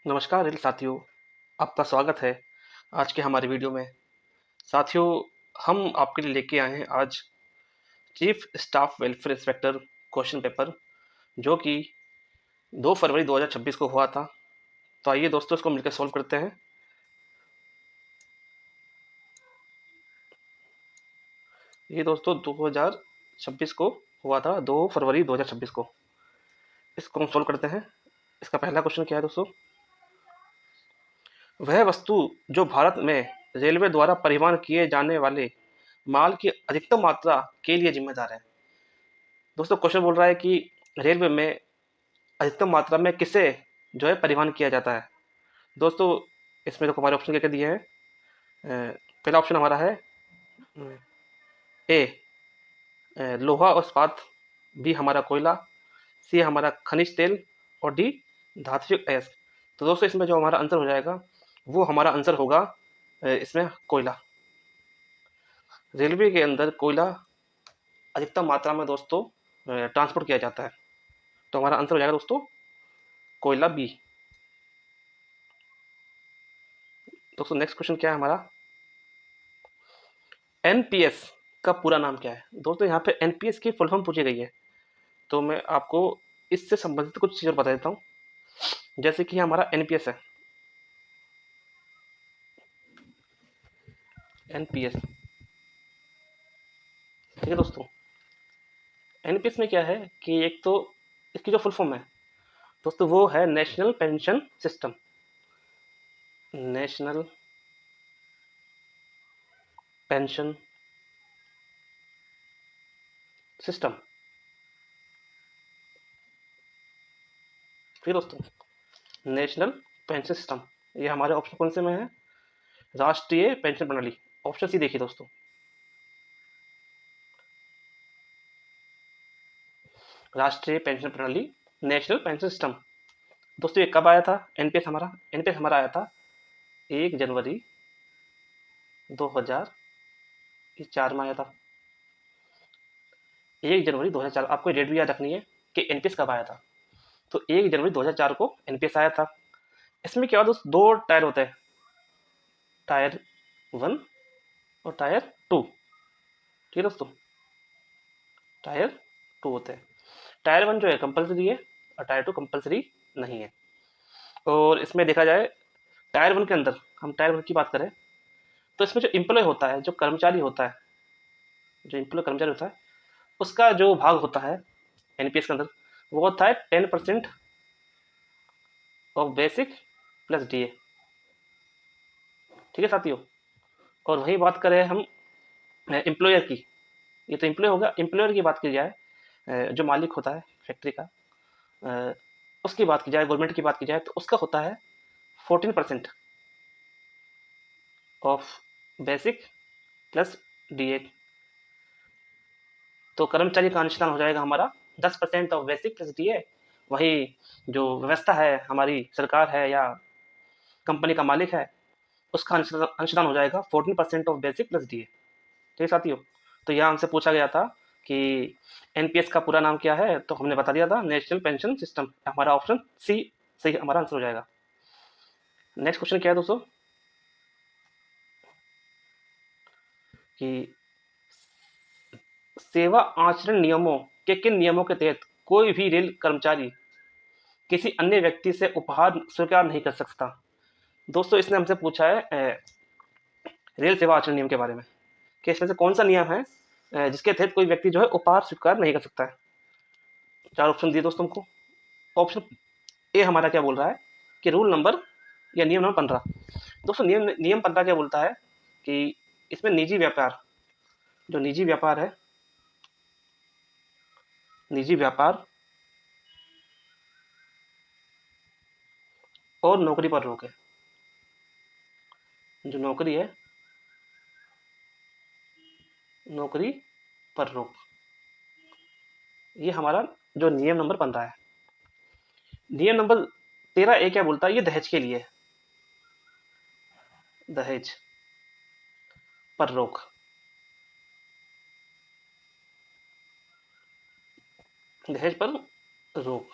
नमस्कार रेल साथियों, आपका स्वागत है आज के हमारे वीडियो में। साथियों, हम आपके लिए लेके आए हैं आज chief staff welfare inspector question paper, जो कि 2 फरवरी 2026 को हुआ था। तो आइए दोस्तों, इसको मिलकर सॉल्व करते हैं। ये दोस्तों 2026 को हुआ था, 2 फरवरी 2026 को। इसको हम सॉल्व करते हैं। इसका पहला क्वेश्चन क्या है दोस्तों? वह वस्तु जो भारत में रेलवे द्वारा परिवहन किए जाने वाले माल की अधिकतम मात्रा के लिए जिम्मेदार है। दोस्तों, क्वेश्चन बोल रहा है कि रेलवे में अधिकतम मात्रा में किसे जो है परिवहन किया जाता है। दोस्तों, इसमें देखो हमारे ऑप्शन क्या क्या दिए हैं। पहला ऑप्शन हमारा है ए, लोहा और इस्पात। बी हमारा कोयला। सी हमारा खनिज तेल। और डी धात्विक अयस्क। तो दोस्तों, इसमें जो हमारा आंसर हो जाएगा वो हमारा आंसर होगा इसमें कोयला। रेलवे के अंदर कोयला अधिकतम मात्रा में दोस्तों ट्रांसपोर्ट किया जाता है। तो हमारा आंसर हो जाएगा दोस्तों कोयला बी। दोस्तों, नेक्स्ट क्वेश्चन क्या है हमारा? एनपीएस का पूरा नाम क्या है? दोस्तों, यहाँ पे एनपीएस की फुल फॉर्म पूछी गई है। तो मैं आपको इससे संबंधित कुछ चीज़ और बता देता हूँ। जैसे कि हमारा एनपीएस है, एनपीएस, ठीक है दोस्तों। एनपीएस में क्या है कि एक तो इसकी जो फुल फॉर्म है दोस्तों वो है national pension system. National pension system, ठीक है दोस्तों। नेशनल पेंशन सिस्टम, ये हमारे ऑप्शन कौन से में है? राष्ट्रीय पेंशन प्रणाली। ऑप्शन सी देखिए दोस्तों, राष्ट्रीय पेंशन प्रणाली, नेशनल पेंशन सिस्टम। दोस्तों, ये कब आया था एनपीएस हमारा? एनपीएस हमारा आया था 1 जनवरी 2004 में आया था। 1 जनवरी 2004, आपको डेट भी याद रखनी है कि एनपीएस कब आया था। तो 1 जनवरी 2004 को एनपीएस आया था। इसमें क्या होता है दोस्त, दो टायर होते हैं, टायर 1 और टायर 2, ठीक है दोस्तों। टायर 2 होते हैं। टायर 1 जो है कंपलसरी है और टायर 2 कंपलसरी नहीं है। और इसमें देखा जाए टायर 1 के अंदर, हम टायर 1 की बात करें तो इसमें जो एम्प्लॉय होता है, जो कर्मचारी होता है, जो एम्प्लॉय कर्मचारी होता है, उसका जो भाग होता है एनपीएस के अंदर वो होता है 10% ऑफ बेसिक प्लस डीए, ठीक है साथियों। और वही बात करें हम एम्प्लॉयर की, ये तो एम्प्लॉय होगा। एम्प्लॉयर की बात की जाए, जो मालिक होता है फैक्ट्री का, अ, उसकी बात की जाए, गवर्नमेंट की बात की जाए, तो उसका होता है 14% ऑफ बेसिक प्लस डीए। तो कर्मचारी का अंशदान हो जाएगा हमारा 10% ऑफ बेसिक प्लस डीए। वही जो व्यवस्था है, हमारी सरकार है या कंपनी का मालिक है, उसका अंशदान हो जाएगा 14% ऑफ बेसिक प्लस डीए, ठीक है साथियों। तो यहाँ हमसे पूछा गया था कि एनपीएस का पूरा नाम क्या है, तो हमने बता दिया था नेशनल पेंशन सिस्टम। हमारा ऑप्शन सी सही हमारा आंसर हो जाएगा। नेक्स्ट क्वेश्चन क्या है दोस्तों कि सेवा आचरण नियमों के किन नियमों के तहत कोई भी रेल कर्मचारी किसी अन्य व्यक्ति से उपहार स्वीकार नहीं कर सकता? दोस्तों, इसने हमसे पूछा है रेल सेवा आचरण नियम के बारे में, कि इसमें से कौन सा नियम है जिसके तहत कोई व्यक्ति जो है उपहार स्वीकार नहीं कर सकता है। चार ऑप्शन दिए दोस्तों हमको। ऑप्शन ए हमारा क्या बोल रहा है कि रूल नंबर या नियम नंबर 15। दोस्तों, नियम नियम 15 क्या बोलता है कि इसमें निजी व्यापार, जो निजी व्यापार है, निजी व्यापार और नौकरी पर रोक है। जो नौकरी है, नौकरी पर रोक, ये हमारा जो नियम नंबर 15 है। नियम नंबर 13 ए क्या बोलता है? ये दहेज के लिए, दहेज पर रोक। दहेज पर रोक,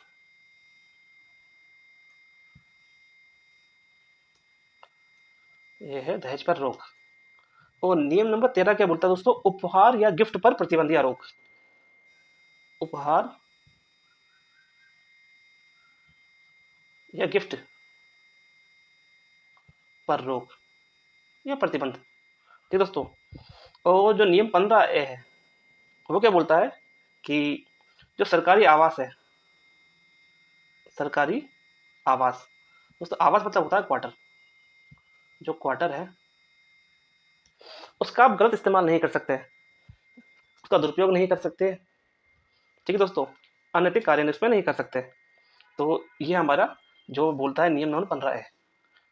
ये है दहेज पर रोक। और नियम नंबर 13 क्या बोलता है दोस्तों? उपहार या गिफ्ट पर प्रतिबंध या रोक। उपहार या गिफ्ट पर रोक या प्रतिबंध। ठीक दोस्तों। और जो नियम 15A है वो क्या बोलता है कि जो सरकारी आवास है, सरकारी आवास, दोस्तों आवास मतलब होता है क्वार्टर। जो क्वार्टर है उसका आप गलत इस्तेमाल नहीं कर सकते, उसका दुरुपयोग नहीं कर सकते। ठीक है दोस्तों, अनैतिक कार्य इसमें नहीं कर सकते। तो ये हमारा जो बोलता है नियम नंबर 15 है।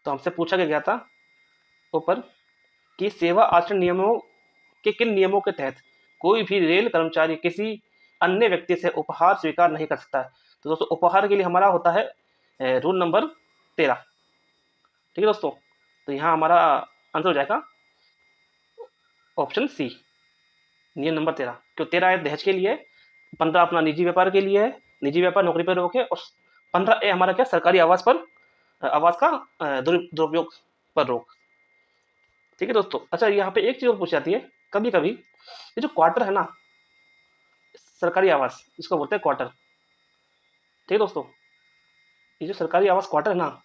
तो हमसे पूछा गया था ऊपर कि सेवा आचरण नियमों के किन नियमों के तहत कोई भी रेल कर्मचारी किसी अन्य व्यक्ति से उपहार स्वीकार नहीं कर सकता है। तो दोस्तों उपहार के लिए हमारा होता है रूल नंबर 13। ठीक है दोस्तों, तो यहाँ हमारा आंसर हो जाएगा ऑप्शन सी, नियम नंबर 13। क्यों 13 है? दहेज के लिए। 15 अपना निजी व्यापार के लिए है, निजी व्यापार नौकरी पर रोक है। और 15A हमारा क्या? सरकारी आवास पर आवास का दुरुपयोग पर रोक। ठीक है दोस्तों। अच्छा, यहाँ पे एक चीज और पूछी जाती है कभी कभी, ये जो क्वार्टर है ना, सरकारी आवास इसको बोलते हैं क्वार्टर। ठीक है दोस्तों, ये जो सरकारी आवास क्वार्टर है ना,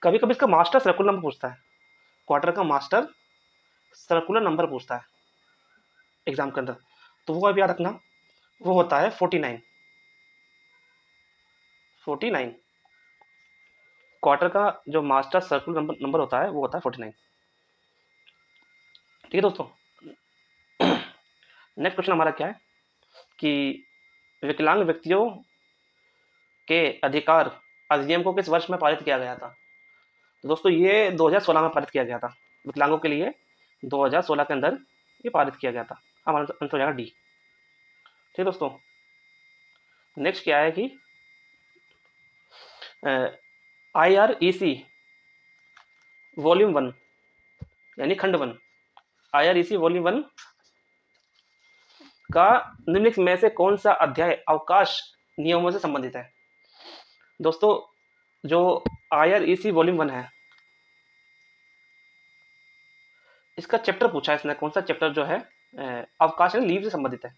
कभी कभी इसका मास्टर सर्कुलर नंबर पूछता है। क्वार्टर का मास्टर सर्कुलर नंबर पूछता है एग्जाम के अंदर। तो वो अभी याद रखना, वो होता है 49। 49 क्वार्टर का जो मास्टर सर्कुलर नंबर होता है वो होता है 49। ठीक है दोस्तों। नेक्स्ट क्वेश्चन हमारा क्या है कि विकलांग व्यक्तियों के अधिकार अधिनियम को किस वर्ष में पारित किया गया था? तो दोस्तों ये 2016 में पारित किया गया था। विकलांगों के लिए 2016 के अंदर ये पारित किया गया था। हमारा आंसर हो जाएगा डी। ठीक है दोस्तों। नेक्स्ट क्या है कि IREC वॉल्यूम 1 यानी खंड 1, IREC वॉल्यूम 1 का निम्नलिखित में से कौन सा अध्याय अवकाश नियमों से संबंधित है? दोस्तों जो IREC वॉल्यूम 1 है, इसका चैप्टर पूछा है इसने, कौन सा चैप्टर जो है अवकाश यानी लीव से संबंधित है।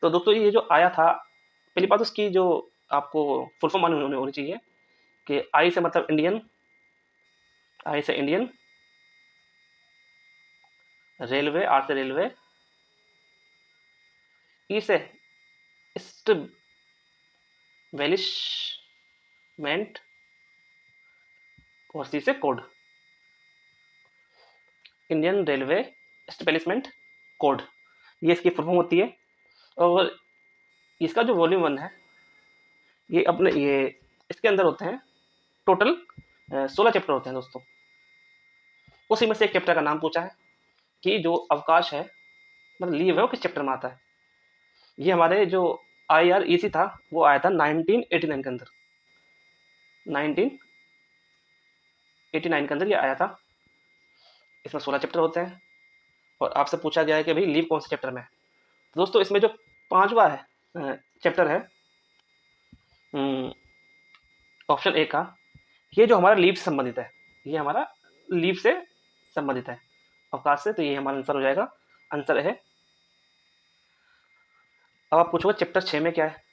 तो दोस्तों ये जो आया था, पहली बात उसकी जो आपको फुल फॉर्म मालूम होनी चाहिए कि आई से मतलब इंडियन, आई से इंडियन, रेलवे, आर से रेलवे, ई से एस्टेब्लिशमेंट और सी से code, Indian railway establishment code, ये इसकी फुल फॉर्म होती है। और इसका जो वॉल्यूम 1 है ये अपने ये इसके अंदर होते हैं टोटल 16 चैप्टर होते हैं दोस्तों। उसी में से एक चैप्टर का नाम पूछा है कि जो अवकाश है मतलब लीव है वो किस चैप्टर में आता है। ये हमारे जो IREC था वो आया था 1989 के अंदर, 1989 के अंदर ये आया था। इसमें 16 चैप्टर होते हैं। और आपसे पूछा गया है कि भाई लीव कौन से चैप्टर में है। तो दोस्तों इसमें जो पांचवा है चैप्टर है ऑप्शन ए का, ये जो हमारा लीव से संबंधित है, ये हमारा लीव से संबंधित है अवकाश से। तो ये हमारा आंसर हो जाएगा, आंसर है। अब आप पूछोगे चैप्टर 6 में क्या है।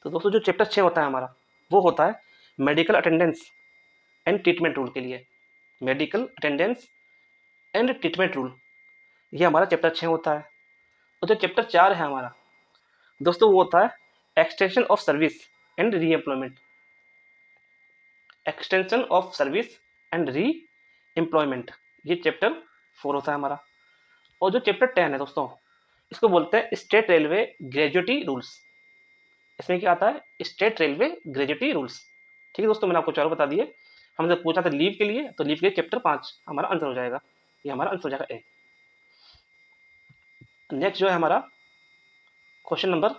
तो दोस्तों जो चैप्टर 6 होता है हमारा वो होता है medical attendance and treatment rule के लिए। Medical attendance and treatment rule, ये हमारा चैप्टर 6 होता है। और जो चैप्टर 4 है हमारा दोस्तों वो होता है extension of service and re employment, extension of service and re employment, ये चैप्टर 4 होता है हमारा। और जो चैप्टर 10 है दोस्तों इसको बोलते हैं स्टेट रेलवे ग्रेजुएटी रूल्स। इसमें क्या आता है? State railway gratuity rules. ठीक है दोस्तों, मैंने आपको चारों बता दिए। हमसे पूछा था लीव के लिए, तो लीव के लिए चैप्टर 5 हमारा आंसर हो जाएगा, ये हमारा आंसर हो जाएगा ए। नेक्स्ट जो है हमारा क्वेश्चन नंबर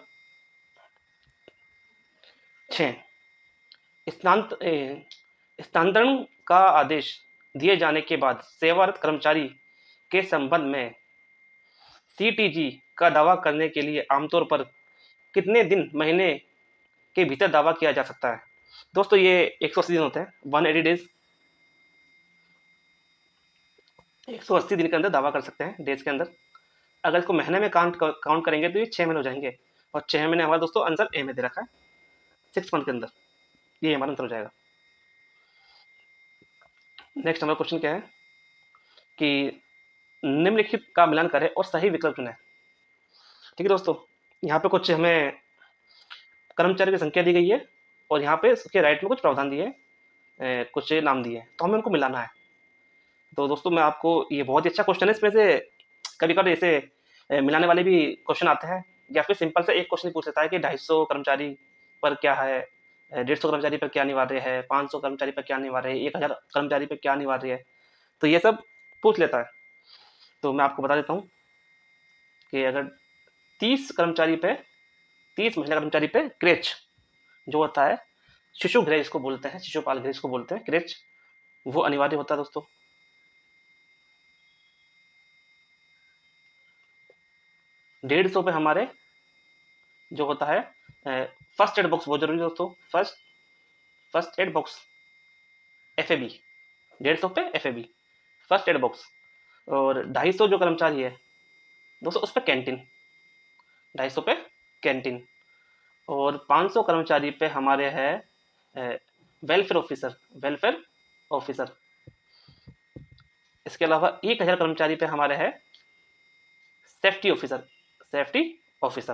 6, स्थानांतरण का आदेश दिए जाने के बाद सेवारत कर्मचारी के संबंध में CTG का दावा करने के लिए आमतौर पर कितने दिन महीने के भीतर दावा किया जा सकता है? दोस्तों ये 180 दिन होते हैं, 180 डेज। 180 दिन के अंदर दावा कर सकते हैं, डेज के अंदर। अगर इसको महीने में काउंट करेंगे तो ये 6 महीने हो जाएंगे, और 6 महीने हमारा दोस्तों आंसर ए में दे रखा है, 6 मंथ के अंदर, ये हमारा आंसर हो जाएगा। नेक्स्ट हमारा क्वेश्चन क्या है कि निम्नलिखित का मिलान करें और सही विकल्प चुनें। ठीक है दोस्तों, यहाँ पे कुछ हमें कर्मचारी की संख्या दी गई है, और यहाँ पे इसके राइट में कुछ प्रावधान दिए हैं, कुछ नाम दिए हैं, तो हमें उनको मिलाना है। तो दोस्तों मैं आपको, ये बहुत ही अच्छा क्वेश्चन है, इसमें से कभी कभी ऐसे मिलाने वाले भी क्वेश्चन आते हैं, या फिर सिंपल से एक क्वेश्चन पूछ लेता है कि 250 कर्मचारी पर क्या है, 150 कर्मचारी पर क्या अनिवार्य है, 500 कर्मचारी पर क्या अनिवार्य है, 1000 कर्मचारी पर क्या अनिवार्य है, तो ये सब पूछ लेता है। तो मैं आपको बता देता हूँ कि अगर 30 कर्मचारी पे, 30 महिला कर्मचारी पे क्रेच जो होता है, शिशु गृह इसको बोलते हैं, शिशुपाल गृह इसको बोलते हैं, क्रेच, वो अनिवार्य होता है दोस्तों। 150 पे हमारे जो होता है फर्स्ट एड बॉक्स, बहुत जरूरी है दोस्तों, फर्स्ट एड बॉक्स, FAB, 150 पे FAB, फर्स्ट एड बॉक्स। और 250 जो कर्मचारी है दोस्तों, उस पर कैंटीन, 250 पे कैंटीन। और 500 कर्मचारी पे हमारे है वेलफेयर ऑफिसर, वेलफेयर ऑफिसर। इसके अलावा 1000 कर्मचारी पे हमारे है सेफ्टी ऑफिसर, सेफ्टी ऑफिसर।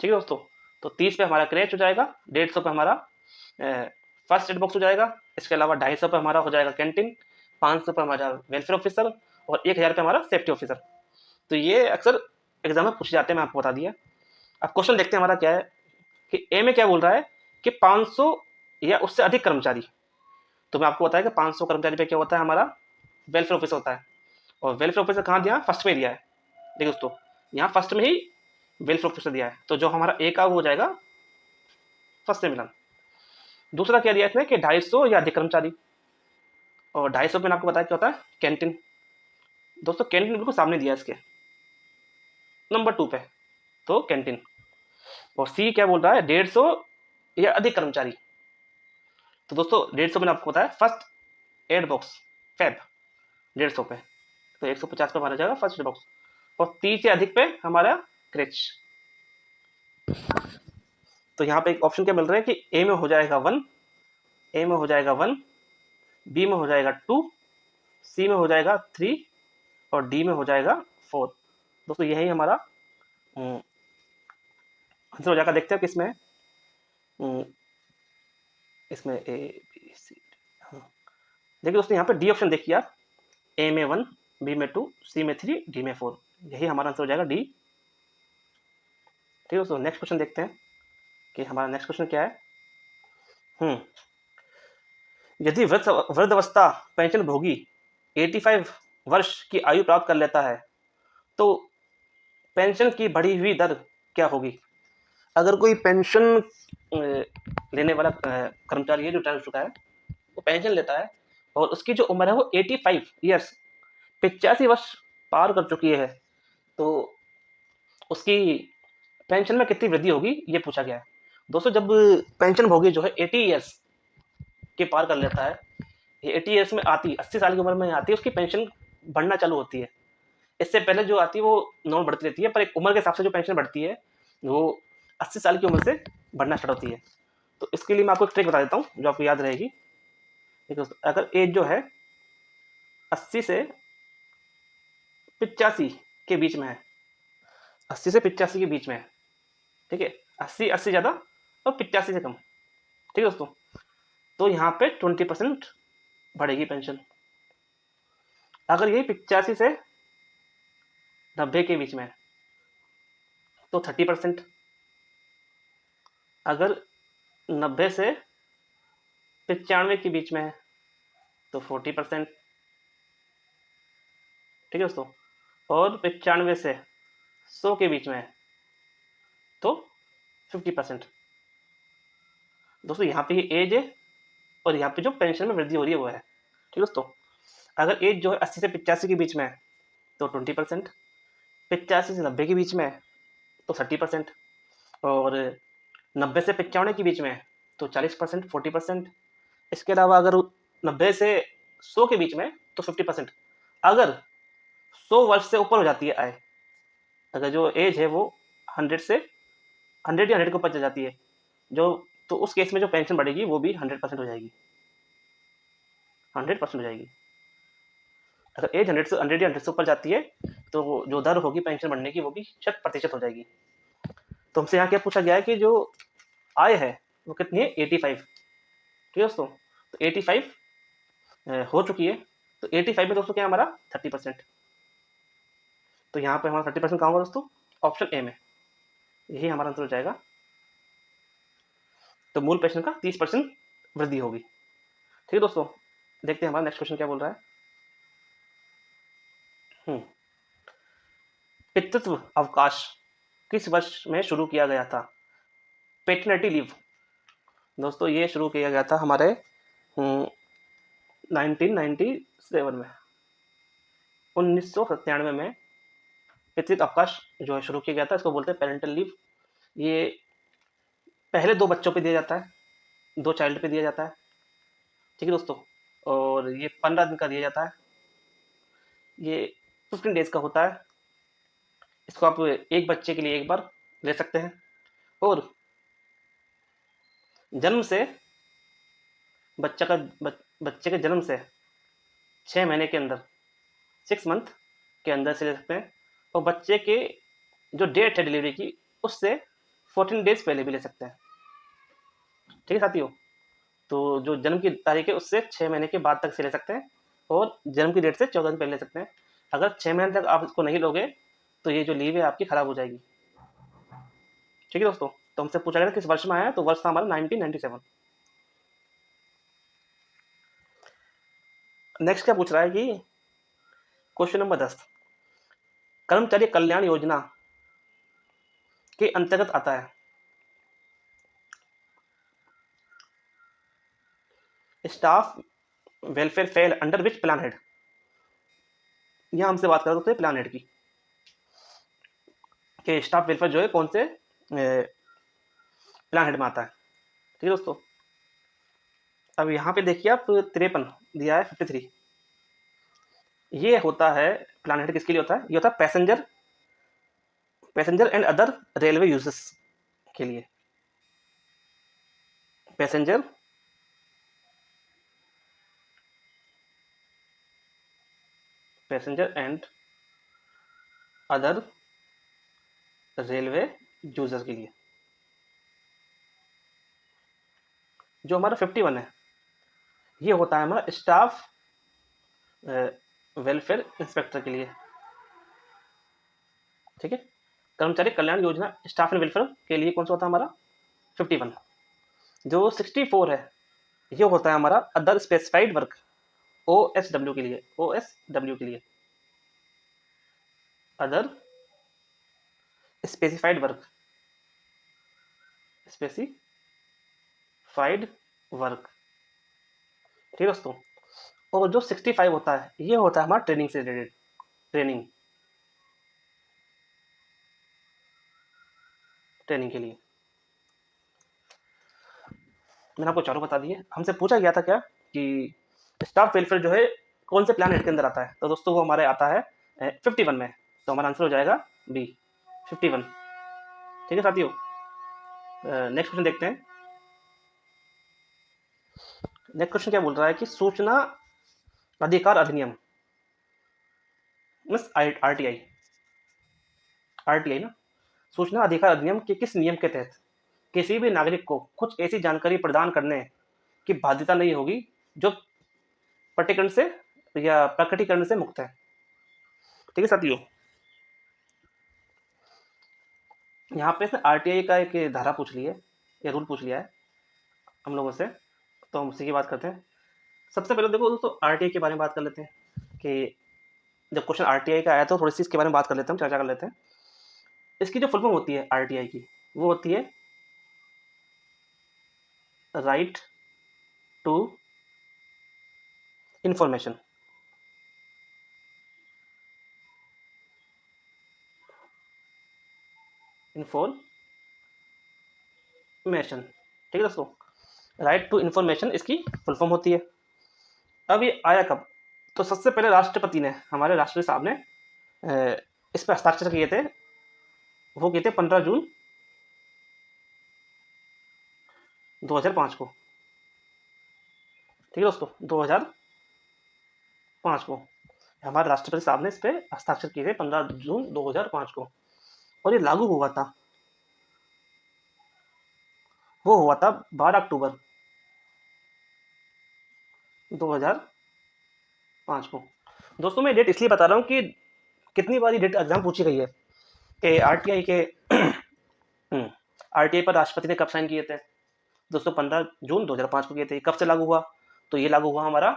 ठीक है दोस्तों, तो 30 पे हमारा क्रेच हो जाएगा, 150 पे हमारा फर्स्ट एड बॉक्स हो जाएगा, इसके अलावा 250 पे हमारा हो जाएगा कैंटीन, 500 पे हमारा वेलफेयर ऑफिसर, और 1000 पे हमारा सेफ्टी ऑफिसर। तो ये अक्सर एग्जाम में पूछे जाते हैं, मैं आपको बता दिया। अब क्वेश्चन देखते हैं हमारा क्या है कि ए में क्या बोल रहा है कि 500 या उससे अधिक कर्मचारी। तो मैं आपको बताया कि 500 कर्मचारी पे क्या होता है, हमारा वेलफेयर ऑफिसर होता है। और वेलफेयर ऑफिसर कहाँ दिया, फर्स्ट में दिया है। देखिए दोस्तों, यहाँ फर्स्ट में ही वेलफेयर ऑफिसर दिया है, तो जो हमारा ए का वो हो जाएगा फर्स्ट से मिलान। दूसरा क्या दिया इसने कि 250 या अधिक कर्मचारी, और 250 में आपको बताया क्या होता है, कैंटीन। दोस्तों कैंटीन बिल्कुल सामने दिया है इसके, नंबर 2 पे, तो कैंटीन। और सी क्या बोल रहा है, 150 या अधिक कर्मचारी। तो दोस्तों 150 मैंने आपको बताया फर्स्ट एड बॉक्स, फैब, 150 पे, तो 150 पे माना जाएगा फर्स्ट एड बॉक्स। और 30 से अधिक पे हमारा क्रेच। तो यहाँ पे एक ऑप्शन क्या मिल रहा है कि ए में हो जाएगा 1, ए में हो जाएगा 1, बी में हो जाएगा 2, सी में हो जाएगा 3, और डी में हो जाएगा 4। दोस्तों यही हमारा आंसर हो जाएगा। देखते हैं किसमें है। इसमें ए बी सी, हाँ देखिए दोस्तों, यहाँ पे डी ऑप्शन देखिए आप, ए में 1, बी में 2, सी में 3, डी में 4, यही हमारा आंसर हो जाएगा डी। ठीक है दोस्तों, नेक्स्ट क्वेश्चन देखते हैं कि हमारा नेक्स्ट क्वेश्चन क्या है। यदि वृद्धावस्था पेंशन भोगी 85 वर्ष की आयु प्राप्त कर लेता है तो पेंशन की बढ़ी हुई दर क्या होगी। अगर कोई पेंशन लेने वाला कर्मचारी है जो रिटायर हो चुका है, वो पेंशन लेता है, और उसकी जो उम्र है वो 85 ईयर्स, 85 वर्ष पार कर चुकी है, तो उसकी पेंशन में कितनी वृद्धि होगी, ये पूछा गया है। दोस्तों जब पेंशन भोगी जो है 80 ईयर्स के पार कर लेता है, ये 80 ईयर्स में आती, 80 साल की उम्र में आती है, उसकी पेंशन बढ़ना चालू होती है। इससे पहले जो आती है वो नॉर्मल बढ़ती रहती है, पर एक उम्र के हिसाब से जो पेंशन बढ़ती है वो 80 साल की उम्र से बढ़ना स्टार्ट होती है। तो इसके लिए मैं आपको एक ट्रिक बता देता हूँ जो आपको याद रहेगी। ठीक है, अगर एज जो है 80 से 85 के बीच में है, 80 से 85 के बीच में है, ठीक है, 80 ज़्यादा और 85 से कम, ठीक है दोस्तों, तो यहाँ पे 20% बढ़ेगी पेंशन। अगर ये 85 से 90 के बीच में है तो 30%। अगर 90 से 95 के बीच में है तो 40%। ठीक है दोस्तों, और 95 से 100 के बीच में है तो 50%। दोस्तों यहाँ पे ये एज है, और यहाँ पे जो पेंशन में वृद्धि हो रही है वो है। ठीक है दोस्तों, अगर एज जो है 80 से 85 के बीच में है तो 20%, 85 से 90 के बीच में है तो 30%, और 90 से 95 के बीच में है तो 40%, 40%। इसके अलावा अगर 90 से 100 के बीच में है तो 50%, अगर 100 वर्ष से ऊपर हो जाती है आय, अगर जो एज है वो 100 या 100 के ऊपर चल जाती है, जो तो उस केस में जो पेंशन बढ़ेगी वो भी 100% हो जाएगी, 100% हो जाएगी। अगर एज 100 या 100 से ऊपर जाती है तो जो दर होगी पेंशन बढ़ने की वो भी 100% हो जाएगी। तो हमसे यहाँ क्या पूछा गया है कि जो आय है वो कितनी है, 85। ठीक है दोस्तों, तो 85 हो चुकी है। तो 85 में दोस्तों क्या है हमारा 30%। तो यहाँ पे हमारा 30% कहाँ होगा दोस्तों, ऑप्शन ए में, यही हमारा आंसर हो जाएगा। तो मूल पेंशन का 30% वृद्धि होगी। ठीक है दोस्तों, देखते हैं हमारा नेक्स्ट क्वेश्चन क्या बोल रहा है। पितृत्व अवकाश किस वर्ष में शुरू किया गया था। पेटर्निटी लीव दोस्तों ये शुरू किया गया था हमारे 1997 में, 1997 में पितृत्व अवकाश जो है शुरू किया गया था। इसको बोलते हैं पेरेंटल लीव। ये पहले 2 बच्चों पे दिया जाता है, 2 चाइल्ड पे दिया जाता है। ठीक है दोस्तों, और ये 15 दिन का दिया जाता है। ये 15 डेज का होता है। इसको आप एक बच्चे के लिए एक बार ले सकते हैं, और जन्म से बच्चा का बच्चे के जन्म से 6 महीने के अंदर, 6 मंथ के अंदर से ले सकते हैं। और बच्चे के जो डेट है डिलीवरी की उससे 14 डेज पहले भी ले सकते हैं। ठीक है साथियों, तो जो जन्म की तारीख है उससे 6 महीने के बाद तक से ले सकते हैं, और जन्म की डेट से 14 दिन पहले ले सकते हैं। अगर 6 महीने तक आप इसको नहीं लोगे तो ये जो लीव है आपकी खराब हो जाएगी। ठीक है दोस्तों, तो हमसे पूछा गया किस वर्ष में आया, तो वर्ष था हमारा 1997। नेक्स्ट क्या पूछ रहा है कि क्वेश्चन नंबर 10, कर्मचारी कल्याण योजना के अंतर्गत आता है staff welfare fail under which plan head. यहाँ हमसे बात कर रहे थे प्लान हेड की, कि स्टाफ वेलफेयर जो है कौन से प्लान हेड में आता है। ठीक है दोस्तों, अब यहाँ पे देखिए आप 53 दिया है, 53 ये होता है प्लान हेड किसके लिए होता है, ये होता है passenger and other railway users के लिए। Passenger and other railway users के लिए। जो हमारा 51 है ये होता है हमारा स्टाफ वेलफेयर इंस्पेक्टर के लिए। ठीक है, कर्मचारी Kalyan Yojana staff and welfare के लिए कौन सा होता है हमारा 51। जो 64 है ये होता है हमारा अदर स्पेसिफाइड वर्क, OSW के लिए, OSW के लिए, other specified work, specified work. ठीक है दोस्तों, और जो 65 होता है ये होता है हमारा ट्रेनिंग से रिलेटेड, ट्रेनिंग के लिए। मैंने आपको चारों बता दिए। हमसे पूछा गया था क्या कि स्टाफ वेलफेयर जो है कौन से प्लान हेड के अंदर आता है, तो दोस्तों वो हमारे आता है 51 में। तो हमारा आंसर हो जाएगा बी, 51। ठीक है साथियों, नेक्स्ट क्वेश्चन देखते हैं। नेक्स्ट क्वेश्चन क्या बोल रहा है कि सूचना अधिकार अधिनियम मीन्स RTI, ना, सूचना अधिकार अधिनियम के किस नियम के तहत किसी भी नागरिक को कुछ ऐसी जानकारी प्रदान करने की बाध्यता नहीं होगी जो प्रकटीकरण से या प्रकटीकरण से मुक्त है। ठीक है साथियों, यहाँ पे इसने RTI का एक धारा पूछ ली है, या रूल पूछ लिया है हम लोगों से, तो हम उसी की बात करते हैं। सबसे पहले देखो दोस्तों RTI के बारे में बात कर लेते हैं कि जब क्वेश्चन RTI का आया तो थोड़ी सी इसके बारे में बात कर लेते हैं, चर्चा कर लेते हैं। इसकी जो फुल फॉर्म होती है RTI की वो होती है राइट टू इंफॉर्मेशन। ठीक है दोस्तों, राइट टू इंफॉर्मेशन इसकी फुल फॉर्म होती है। अब ये आया कब, तो सबसे पहले राष्ट्रपति ने, हमारे राष्ट्रपति साहब ने इस पर हस्ताक्षर किए थे, वो किए थे 15 जून 2005 को। ठीक है दोस्तों, 2005 को हमारे राष्ट्रपति साहब ने इस पे हस्ताक्षर किए थे 15 जून 2005 को। और ये लागू हुआ था, वो हुआ था 12 अक्टूबर 2005 को। दोस्तों मैं डेट इसलिए बता रहा हूँ कि कितनी बार ये डेट एग्जाम पूछी गई है कि आरटीआई के आरटीआई पर राष्ट्रपति ने कब साइन किए थे। दोस्तों 15 जून 2005 को किए थे। कब से लागू हुआ, तो ये लागू हुआ हमारा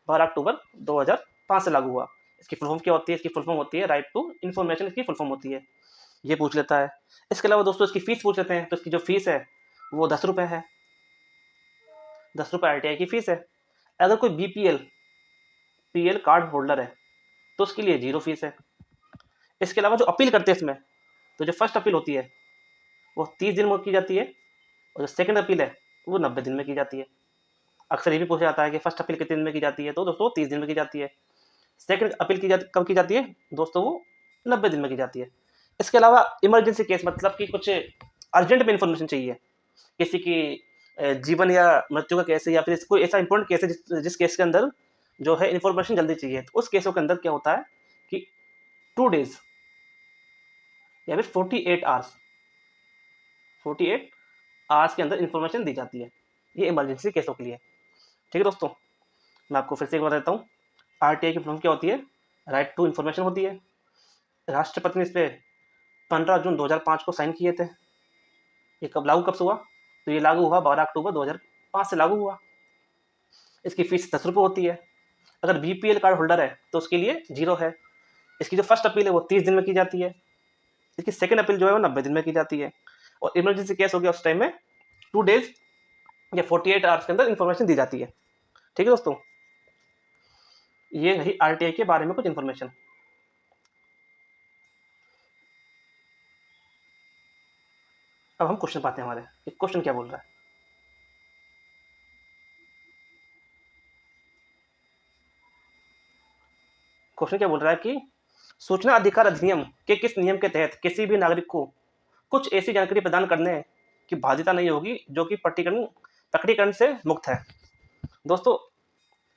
12 अक्टूबर 2005 से लागू हुआ। इसकी फुल फॉर्म क्या होती है, इसकी फुल फॉर्म होती है राइट टू इन्फॉर्मेशन, इसकी फुल फॉर्म होती है, ये पूछ लेता है। इसके अलावा दोस्तों इसकी फीस पूछ लेते हैं, तो इसकी जो फीस है वो 10 रुपये है, 10 रुपये आरटीआई की फीस है। अगर कोई बीपीएल कार्ड होल्डर है तो उसके लिए 0 फीस है। इसके अलावा जो अपील करते हैं इसमें, तो जो फर्स्ट अपील होती है वो 30 दिन में की जाती है, और जो सेकंड अपील है वो 90 दिन में की जाती है। अक्सर ये भी पूछा जाता है कि फर्स्ट अपील कितने दिन में की जाती है, तो दोस्तों 30 दिन में की जाती है। सेकंड अपील कब की जाती है दोस्तों, वो 90 दिन में की जाती है। इसके अलावा इमरजेंसी केस, मतलब कि कुछ अर्जेंट में इंफॉर्मेशन चाहिए, किसी की जीवन या मृत्यु का केस है, या फिर कोई ऐसा इंपॉर्टेंट केस है जिस केस के अंदर जो है इन्फॉर्मेशन जल्दी चाहिए, तो उस केसों के अंदर क्या होता है कि 2 डेज या फिर 48 आवर्स के अंदर इंफॉर्मेशन दी जाती है। ये इमरजेंसी केसों के लिए। ठीक है दोस्तों, मैं आपको फिर से एक बार देता हूँ। आरटीआई की फॉर्म क्या होती है, राइट टू इन्फॉर्मेशन होती है। राष्ट्रपति ने इस पर 15 जून 2005 को साइन किए थे। ये कब से हुआ, तो ये लागू हुआ 12 अक्टूबर 2005 से लागू हुआ। इसकी फीस 10 रुपये होती है। अगर बीपीएल कार्ड होल्डर है तो उसके लिए 0 है। इसकी जो फर्स्ट अपील है वो 30 दिन में की जाती है। इसकी सेकंड अपील जो है वो 90 दिन में की जाती है। और इमरजेंसी केस हो गया उस टाइम में 2 डेज या 48 आवर्स के अंदर इंफॉर्मेशन दी जाती है। ठीक है दोस्तों, ये रही आरटीआई के बारे में कुछ इन्फॉर्मेशन। अब हम क्वेश्चन पाते हैं हमारे, क्वेश्चन क्या बोल रहा है। क्वेश्चन क्या बोल रहा है कि सूचना अधिकार अधिनियम के किस नियम के तहत किसी भी नागरिक को कुछ ऐसी जानकारी प्रदान करने की बाध्यता नहीं होगी जो कि प्रकटीकरण से मुक्त है। दोस्तों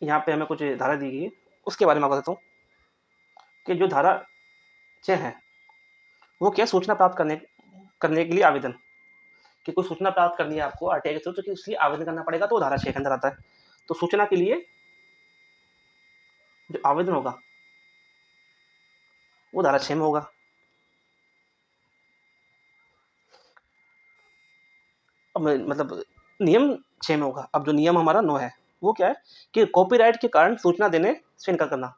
यहाँ पे हमें कुछ धारा दी गई है, उसके बारे में आपको बताता हूँ कि जो धारा 6 है वो क्या, सूचना प्राप्त करने के लिए आवेदन, कि कोई सूचना प्राप्त करनी है आपको आरटीआई के थ्रू, तो इसलिए आवेदन करना पड़ेगा, तो धारा 6 के अंदर आता है। तो सूचना के लिए जो आवेदन होगा वो धारा 6 में होगा। अब मतलब नियम 6 में होगा। अब जो नियम हमारा 9 है वो क्या है कि कॉपीराइट के कारण सूचना देने से इनकार करना।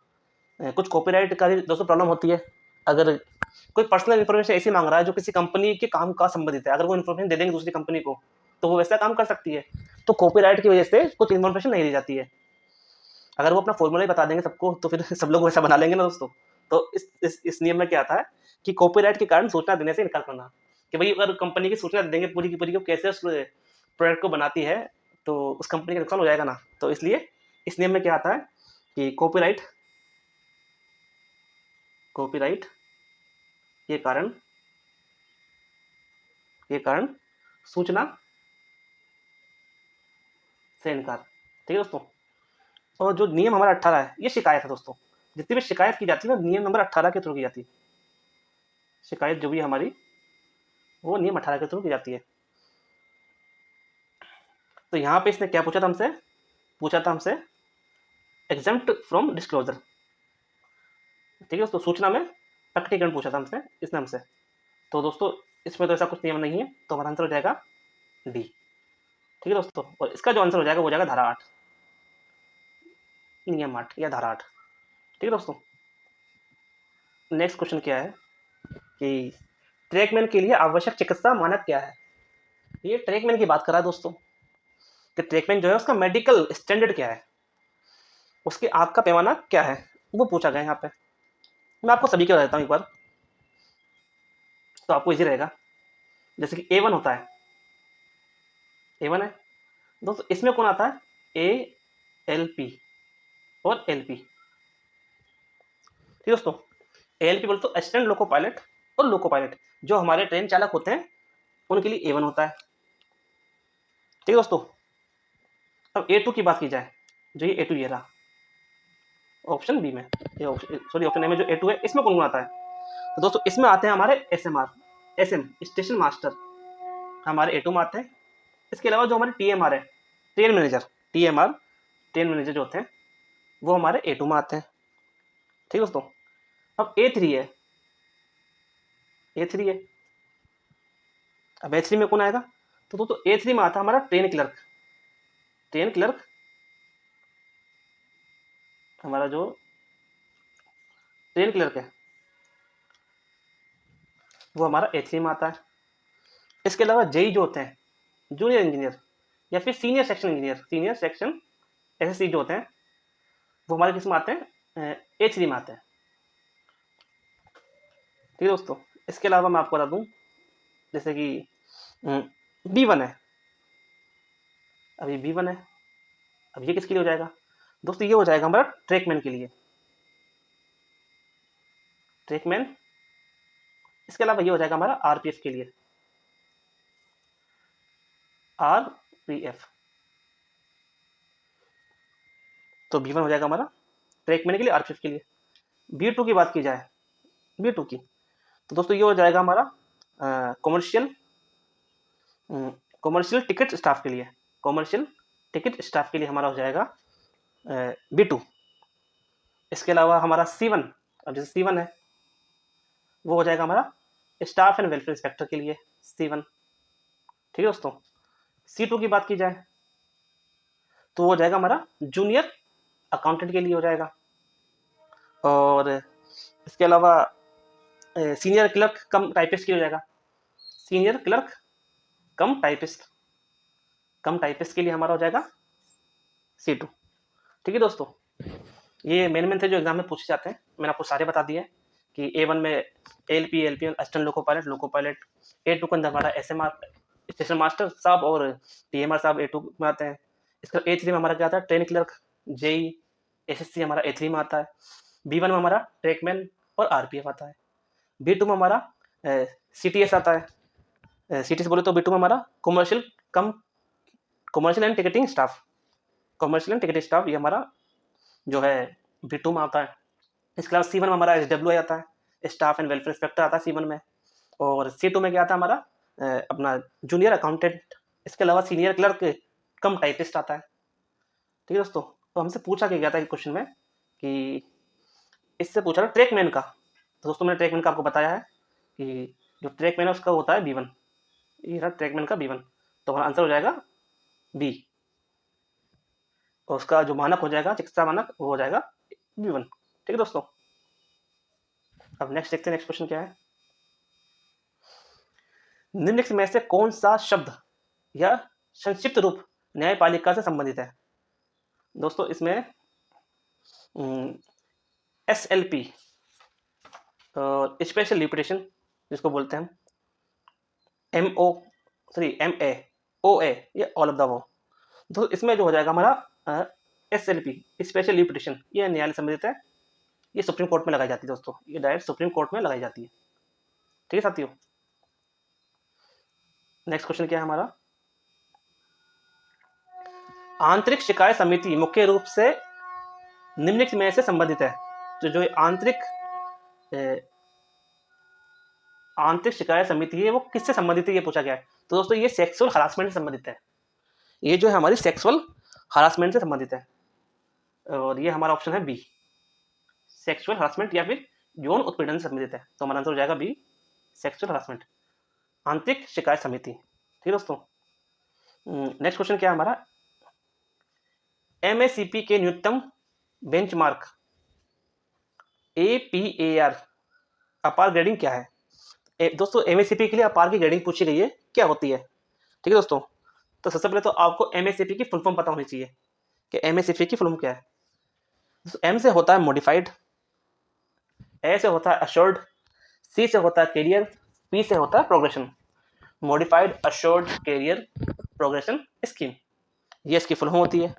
कुछ कॉपीराइट का भी दोस्तों प्रॉब्लम होती है। अगर कोई पर्सनल इन्फॉर्मेशन ऐसी मांग रहा है जो किसी कंपनी के काम का संबंधित है, अगर वो इन्फॉर्मेशन दे देंगे दूसरी कंपनी को तो वो वैसा काम कर सकती है। तो कॉपीराइट की वजह से कुछ इन्फॉर्मेशन नहीं दी जाती है। अगर वो अपना फॉर्मूला ही बता देंगे सबको तो फिर सब लोग वैसा बना लेंगे ना दोस्तों। तो इस नियम में क्या आता है कि कॉपीराइट के कारण सूचना देने से इनकार करना, कि भाई अगर कंपनी की सूचना देंगे पूरी की पूरी को कैसे उस प्रोडक्ट को बनाती है तो उस कंपनी का नुकसान हो जाएगा ना। तो इसलिए इस नियम में क्या आता है कि कॉपीराइट के कारण सूचना से इनकार। ठीक है दोस्तों। और जो नियम हमारा 18 है ये शिकायत है दोस्तों। जितनी भी शिकायत की जाती है ना नियम नंबर 18 के थ्रू की जाती है। शिकायत जो भी है हमारी वो नियम 18 के थ्रू की जाती है। तो यहाँ पे इसने क्या पूछा था हमसे एग्जेम्प्ट फ्रॉम डिस्क्लोजर। ठीक है दोस्तों, सूचना में प्रकटीकरण पूछा था हमसे इसने हमसे। तो दोस्तों इसमें तो ऐसा कुछ नियम नहीं है, तो हमारा आंसर हो जाएगा डी। ठीक है दोस्तों, और इसका जो आंसर हो जाएगा वो जाएगा धारा 8, नियम 8 या धारा 8। ठीक है दोस्तों, नेक्स्ट क्वेश्चन क्या है कि ट्रैकमैन के लिए आवश्यक चिकित्सा मानक क्या है। ये ट्रैकमैन की बात कर रहा है दोस्तों कि ट्रैकमैन जो है उसका मेडिकल स्टैंडर्ड क्या है, उसके आँख का पैमाना क्या है, वो पूछा गया यहाँ पे। मैं आपको सभी का देता हूँ एक बार, तो आपको इजी रहेगा। जैसे कि A1 होता है, A1 है दोस्तों, इसमें कौन आता है ALP और LP। ठीक है दोस्तों, ALP बोले तो असिस्टेंट लोको पायलट और लोको पायलट, जो हमारे ट्रेन चालक होते हैं उनके लिए A1 होता है। ठीक है दोस्तों, अब A2 की बात की जाए, जो ये A2 ये रहा ऑप्शन बी में, ये ऑप्शन ए में जो A2 है, इसमें कौन कौन आता है? तो दोस्तों इसमें आते हैं हमारे SMR, SM स्टेशन मास्टर, हमारे A2 में आते हैं। इसके अलावा जो हमारे TMR है, train manager, TMR train manager जो होते हैं वो हमारे A2 में आते हैं। ठीक है दोस्तों, अब A3 है, A3 है, अब A3 में कौन आएगा? तो दोस्तों A3 में आता है हमारा ट्रेन क्लर्क, ट्रेन क्लर्क हमारा जो ट्रेन क्लर्क है वो हमारा A3 में आता है। इसके अलावा जेई जो होते हैं, जूनियर इंजीनियर या फिर senior section engineer, senior section SSC जो होते हैं वो हमारे किस में आते हैं? A3 में आते हैं। ठीक है दोस्तों, इसके अलावा मैं आपको बता दूं, जैसे कि B1 है, अभी B1 है, अब ये किसके लिए हो जाएगा? दोस्तों ये हो जाएगा हमारा ट्रैकमैन के लिए, ट्रैकमैन। इसके अलावा ये हो जाएगा हमारा RPF के लिए, RPF। तो B1 हो जाएगा हमारा ट्रैकमैन के लिए, RPF के लिए। B2 की बात की जाए, B2 की, तो दोस्तों ये हो जाएगा हमारा कॉमर्शियल कॉमर्शियल टिकट स्टाफ के लिए, कॉमर्शियल टिकट स्टाफ के लिए हमारा हो जाएगा B2। इसके अलावा हमारा C1, अब जैसे C1 है वो हो जाएगा हमारा स्टाफ एंड वेलफेयर इंस्पेक्टर के लिए, C1। ठीक है दोस्तों, C2 की बात की जाए तो वो हो जाएगा हमारा जूनियर अकाउंटेंट के लिए हो जाएगा। और इसके अलावा सीनियर क्लर्क कम टाइपिस्ट के लिए हो जाएगा, सीनियर क्लर्क कम टाइपिस्ट के लिए हमारा हो जाएगा C2। ठीक है दोस्तों, ये मेन थे जो एग्जाम में पूछे जाते हैं, मैंने आपको सारे बता दिए कि A1 में ALP assistant loco pilot, A2 के अंदर हमारा SMR स्टेशन मास्टर साहब और TMR साहब A2 में आते हैं। इसका A3 में हमारा क्या आता है? ट्रेन क्लर्क, JE SSC हमारा A3 में आता है। B1 में हमारा ट्रैकमैन और RPF आता है। B2 में हमारा CTS आता है। CTS बोले तो B2 में हमारा कमर्शियल एंड टिकटिंग स्टाफ, ये हमारा जो है B2 में आता है। इसके अलावा C1 में हमारा SWI आता है, स्टाफ एंड वेलफेयर इंस्पेक्टर आता है C1 में। और C2 में क्या आता है हमारा अपना जूनियर अकाउंटेंट। इसके अलावा सीनियर क्लर्क कम टाइपिस्ट आता है। ठीक है दोस्तों, तो हमसे पूछा गया था क्वेश्चन में कि इससे पूछा था ट्रैकमैन का, तो दोस्तों मैंने ट्रैकमैन का आपको बताया है कि जो ट्रैकमैन है उसका होता है B1, ये रहा ट्रैकमैन का B1, तो हमारा आंसर हो जाएगा B। और उसका जो मानक हो जाएगा, चिकित्सा मानक, वो हो जाएगा B1। ठीक है दोस्तों, अब नेक्स्ट देखते हैं, नेक्स्ट क्वेश्चन क्या है। निम्नलिखित में से कौन सा शब्द या संक्षिप्त रूप न्यायपालिका से संबंधित है? दोस्तों इसमें SLP और स्पेशल लिपिटेशन जिसको बोलते हैं हम, MA, OA, ये ऑल ऑफ द अबव। तो इसमें जो हो जाएगा हमारा SLP स्पेशल लिपिटेशन, ये न्यायालय संबंधित है, ये सुप्रीम कोर्ट में लगाई जाती है दोस्तों, ये डायरेक्ट सुप्रीम कोर्ट में लगाई जाती है। ठीक है साथियों, नेक्स्ट क्वेश्चन क्या है हमारा। आंतरिक शिकायत समिति मुख्य रूप से निम्नलिखित में से संबंधित है। तो जो आंतरिक शिकायत समिति है वो किससे संबंधित है, ये पूछा गया है। तो दोस्तों ये सेक्सुअल हरासमेंट से संबंधित है, ये जो है हमारी सेक्सुअल हरासमेंट से संबंधित है, और ये हमारा ऑप्शन है B, सेक्सुअल हरासमेंट या फिर यौन उत्पीड़न से संबंधित है। तो हमारा आंसर हो जाएगा B, सेक्सुअल हरासमेंट, आंतरिक शिकायत समिति। ठीक है दोस्तों, नेक्स्ट क्वेश्चन क्या है हमारा। MACP के न्यूनतम बेंचमार्क APAR अपार ग्रेडिंग क्या है? दोस्तों MACP के लिए अपार की ग्रेडिंग पूछी गई है, क्या होती है? ठीक है दोस्तों, तो सबसे पहले तो आपको MACP की फुल फॉर्म पता होनी चाहिए कि MACP की फुल फॉर्म क्या है। M से होता है मॉडिफाइड, A से होता है अश्योर्ड, C से होता है कैरियर, P से होता है progression. Modified assured career progression scheme, ये इसकी फुल फॉर्म होती है।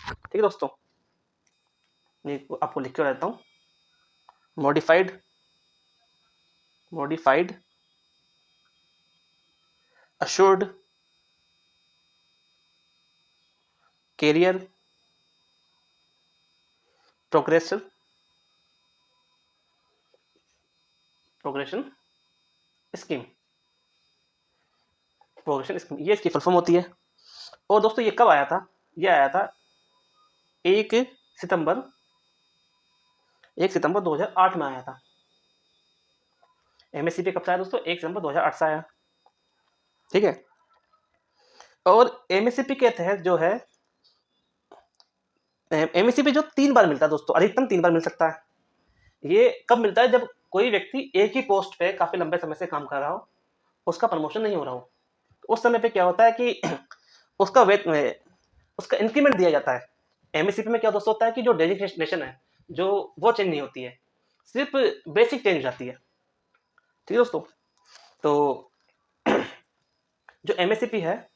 ठीक है दोस्तों, ये आपको लिख के रहता हूँ। Modified assured career progressive progression scheme progression scheme, ये इसकी फुल फॉर्म होती है। और दोस्तों ये कब आया था? ये आया था 1 सितंबर 2008 में आया था। एमएससीपी कब से आया दोस्तों? 1 सितंबर 2008 से आया। ठीक है। और एमएससीपी के तहत जो है, एमएससीपी जो 3 बार मिलता है दोस्तों, अधिकतम 3 बार मिल सकता है। ये कब मिलता है? जब कोई व्यक्ति एक ही पोस्ट पे काफी लंबे समय से काम कर रहा हो, उसका प्रमोशन नहीं हो रहा हो। उस समय पे क्या होता है कि उसका उसका इंक्रीमेंट दिया जाता है। एमएससीपी में क्या दोस्तों होता है कि जो डेजिग्नेशन है जो वो चेंज नहीं होती है, सिर्फ बेसिक चेंज हो जाती है। ठीक है दोस्तों। तो जो एमएससीपी है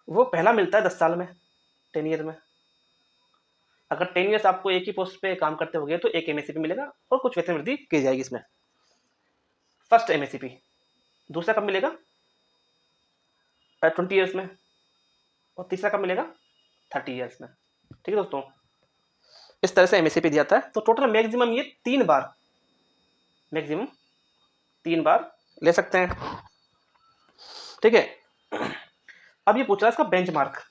वो पहला मिलता है 10 साल में, 10 ईयर में। अगर 10 ईयर्स आपको एक ही पोस्ट पे काम करते हो गए तो एक एमएससीपी मिलेगा और कुछ वेतन वृद्धि की जाएगी इसमें। First MSCP. दूसरा कब मिलेगा? 20 ईयर्स में। और तीसरा कब मिलेगा? 30 ईयर्स में। ठीक है दोस्तों। इस तरह से एमएससीपी दिया जाता है। तो टोटल मैक्सिमम ये 3 बार, मैक्सिमम 3 बार ले सकते हैं। ठीक है। अब ये पूछ रहा है इसका बेंचमार्क।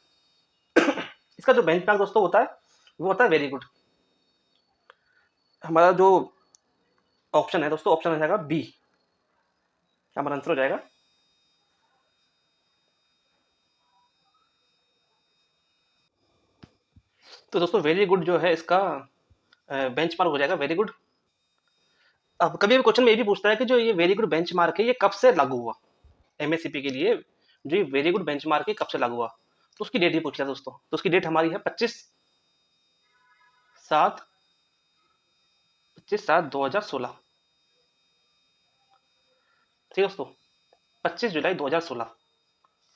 इसका जो बेंचमार्क दोस्तों होता है वो होता है वेरी गुड। हमारा जो ऑप्शन है दोस्तों, ऑप्शन हो जाएगा बी, हमारा आंसर हो जाएगा। तो दोस्तों वेरी गुड जो है इसका बेंचमार्क हो जाएगा वेरी गुड। अब कभी भी क्वेश्चन में ये भी पूछता है कि जो ये वेरी गुड बेंचमार्क है ये कब से लागू हुआ एमएससीपी के लिए, जो ये वेरी गुड बेंचमार्क है कब से लागू हुआ, तो उसकी डेट भी पूछ लिया दोस्तों। तो उसकी डेट हमारी है 25/7/2016। ठीक है दोस्तों, 25 जुलाई 2016।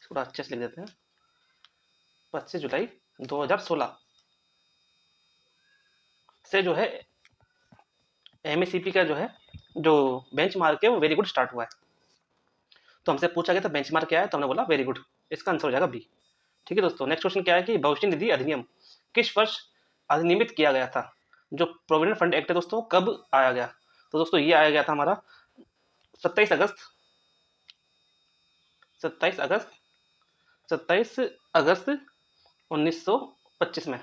थोड़ा अच्छे से लिख देते हैं, 25 जुलाई 2016 से जो है एमएससीपी का जो है जो बेंचमार्क है वो वेरी गुड स्टार्ट हुआ है। तो हमसे पूछा गया था बेंचमार्क क्या है, तो हमने बोला वेरी गुड। इसका आंसर हो जाएगा बी। ठीक है दोस्तों। नेक्स्ट क्वेश्चन क्या है कि भविष्य निधि अधिनियम किस वर्ष अधिनियमित किया गया था? जो प्रोविडेंट फंड एक्ट है दोस्तों कब आया गया? तो दोस्तों ये आया गया था हमारा 27 अगस्त 27 अगस्त 27 अगस्त 1925 में।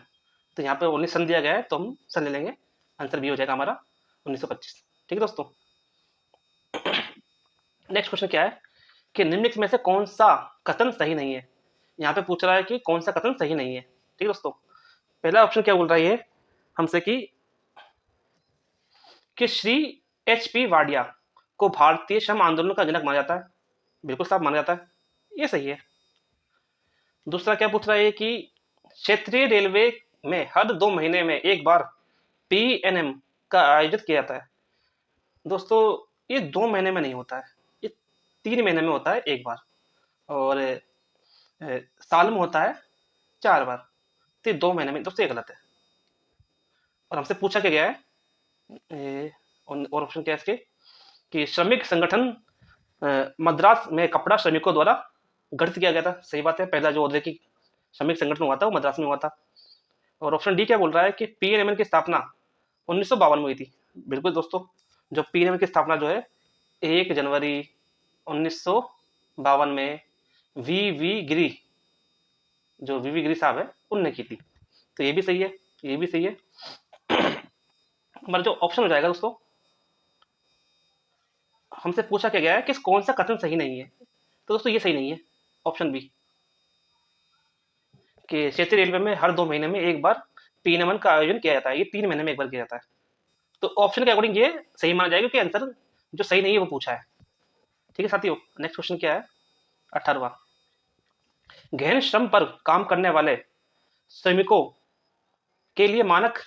तो यहाँ पे 19 सन दिया गया है तो हम सन ले लेंगे, आंसर बी हो जाएगा हमारा 1925। ठीक है दोस्तों। नेक्स्ट क्वेश्चन क्या है कि निम्नलिखित में से कौन सा कथन सही नहीं है? यहाँ पे पूछ रहा है कि कौन सा कथन सही नहीं है। ठीक है दोस्तों। पहला ऑप्शन क्या बोल रहा है ये हमसे कि श्री एच पी वाडिया को भारतीय श्रम आंदोलन का जनक माना जाता है। बिल्कुल साफ माना जाता है, ये सही है। दूसरा क्या पूछ रहा है कि क्षेत्रीय रेलवे में हर 2 महीने में एक बार पीएनएम का आयोजित किया जाता है। दोस्तों ये 2 महीने में नहीं होता है, ये 3 महीने में होता है एक बार। और साल में होता है 4 बार। तो 2 महीने में दोस्तों ये गलत है। और हमसे पूछा क्या गया है और ऑप्शन क्या है इसके कि श्रमिक संगठन मद्रास में कपड़ा श्रमिकों द्वारा गठित किया गया था। सही बात है, पहला जो औद्योगिक श्रमिक संगठन हुआ था वो मद्रास में हुआ था। और ऑप्शन डी क्या बोल रहा है कि पीएनएमएल की स्थापना 1952 में हुई थी। बिल्कुल दोस्तों, जो पीएनएमएल की स्थापना जो है 1 जनवरी 1952 में वी गिरी, जो वी गिरी साहब है उनने की थी। तो ये भी सही है, ये भी सही है। हमारा जो ऑप्शन हो जाएगा दोस्तों, हमसे पूछा क्या गया है कि कौन सा कथन सही नहीं है, तो दोस्तों ये सही नहीं है ऑप्शन बी कि क्षेत्रीय रेलवे में हर 2 महीने में एक बार पीएनएमएल का आयोजन किया जाता है। ये 3 महीने में एक बार किया जाता है। तो ऑप्शन के अकॉर्डिंग ये सही माना जाएगा क्योंकि आंसर जो सही नहीं है वो पूछा है। ठीक है साथियों। नेक्स्ट क्वेश्चन क्या है 18वां। गहन श्रम पर काम करने वाले श्रमिकों के लिए मानक,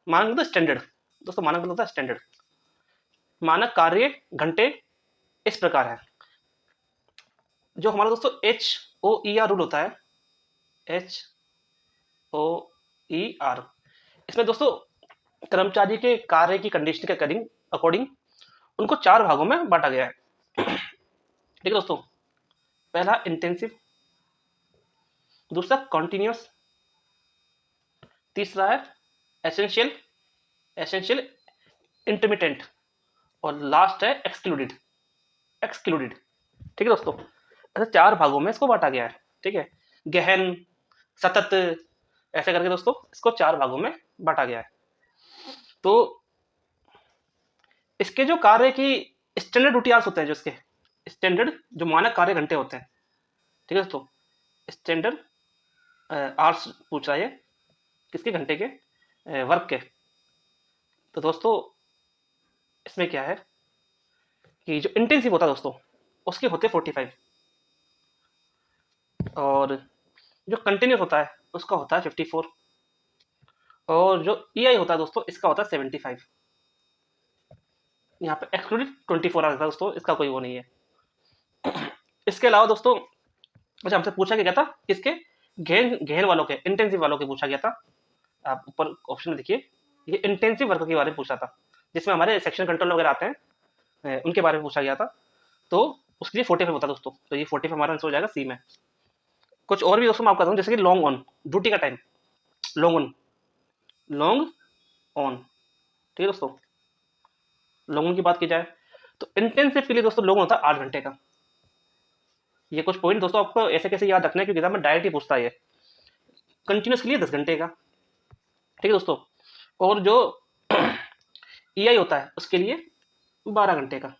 मानक मतलब स्टैंडर्ड दोस्तों, मानक मतलब स्टैंडर्ड, मानक कार्य घंटे इस प्रकार है। जो हमारा दोस्तों HOER रूल होता है, HOER, इसमें दोस्तों कर्मचारी के कार्य की कंडीशन के अकॉर्डिंग अकॉर्डिंग उनको 4 भागों में बांटा गया है। ठीक है दोस्तों, पहला इंटेंसिव, दूसरा कॉन्टिन्यूस, तीसरा है एसेंशियल, एसेंशियल इंटरमिटेंट, और लास्ट है एक्सक्लूडेड, एक्सक्लूडेड। ठीक है दोस्तों, ऐसे 4 भागों में इसको बांटा गया है। ठीक है, गहन, सतत, ऐसे करके दोस्तों इसको 4 भागों में बांटा गया है। तो इसके जो कार्य की स्टैंडर्ड ड्यूटी आवर्स होते हैं, जो इसके स्टैंडर्ड जो मानक कार्य घंटे होते हैं, ठीक है दोस्तों, स्टैंडर्ड आवर्स पूछ रहा है किसके, घंटे के, वर्क के। तो दोस्तों इसमें क्या है कि जो इंटेंसिव होता है दोस्तों उसके होते 45, और जो कंटिन्यूस होता है उसका होता है 54, और जो ईआई होता है दोस्तों इसका होता है 75। यहाँ पे एक्सक्लूडेड 24 आवर्स था दोस्तों, इसका कोई वो नहीं है। इसके अलावा दोस्तों अच्छा हमसे पूछा गया था किसके, गहन गहन वालों के, इंटेंसिव वालों के पूछा गया था। आप ऊपर ऑप्शन में देखिए, ये इंटेंसिव वर्क के बारे में पूछा था, जिसमें हमारे सेक्शन कंट्रोल वगैरह आते हैं, उनके बारे में पूछा गया था। तो उसके लिए 45 होता है दोस्तों, तो ये 45 हमारा आंसर हो जाएगा सी में। कुछ और भी दोस्तों मैं आपको बताऊँ, जैसे कि लॉन्ग ऑन, ड्यूटी का time, long on, long on. ठीक है दोस्तों, लॉन्ग ऑन की बात की जाए तो इंटेंसिव के लिए दोस्तों लॉन्ग होता है 8 घंटे का। ये कुछ पॉइंट दोस्तों आपको ऐसे कैसे याद रखना है, क्योंकि एग्जाम में डायरेक्ट ही पूछता है ये। कंटिन्यूस के लिए 10 घंटे का। ठीक है दोस्तों, और जो ईआई होता है उसके लिए 12 घंटे का।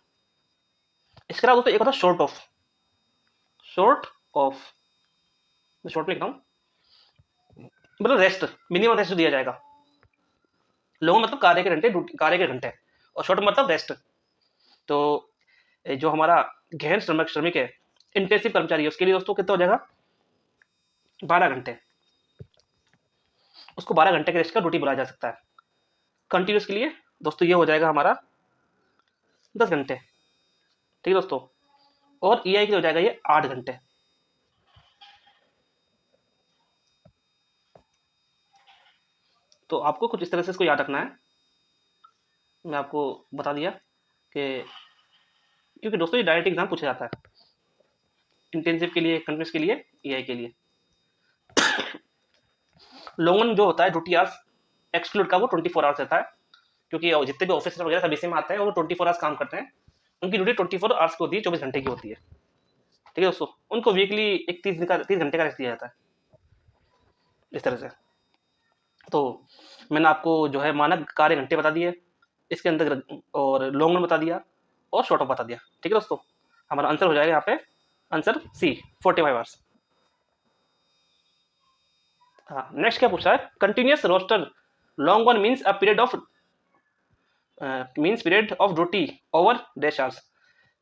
इसके अलावा दोस्तों एक होता है शॉर्ट ऑफ, शॉर्ट ऑफ, मैं शॉर्ट में लिख रहा हूँ, मतलब रेस्ट, मिनिमम रेस्ट दिया जाएगा। लॉन्ग मतलब कार्य के घंटे, कार्य के घंटे, और शॉर्ट मतलब रेस्ट। तो जो हमारा गहन श्रमिक है, इंटेंसिव कर्मचारी है, उसके लिए दोस्तों कितना हो जाएगा, 12 घंटे। उसको 12 घंटे के रेस्ट का ड्यूटी बुलाया जा सकता है। कंटिन्यूस के लिए दोस्तों ये हो जाएगा हमारा 10 घंटे। ठीक है दोस्तों, और ईआई के लिए हो जाएगा ये 8 घंटे। तो आपको कुछ इस तरह से इसको याद रखना है। मैं आपको बता दिया कि क्योंकि दोस्तों ये डायरेक्ट एग्जाम पूछा जाता है, इंटेंसिव के लिए, कंटिन्यूस के लिए, ईआई के लिए। लॉन्ग जो होता है ड्यूटी आवर्स एक्सक्लूड का, वो 24 आवर्स रहता है, क्योंकि जितने भी ऑफिसर वगैरह सब इसी में आते हैं, वो 24 आवर्स काम करते हैं। उनकी ड्यूटी 24 आवर्स की होती है, 24 घंटे की होती है। ठीक है दोस्तों, उनको वीकली एक 30 घंटे का रेस्ट दिया जाता है, इस तरह से। तो मैंने आपको जो है मानक कार्य घंटे बता दिए इसके अंदर, और लॉन्ग रन बता दिया, और शॉर्ट ऑफ बता दिया। ठीक है दोस्तों, हमारा आंसर हो जाएगा यहाँ पे, आंसर सी 45 आवर्स। हाँ, नेक्स्ट क्या पूछा है, continuous roster long one means a period of period of duty over dash hours.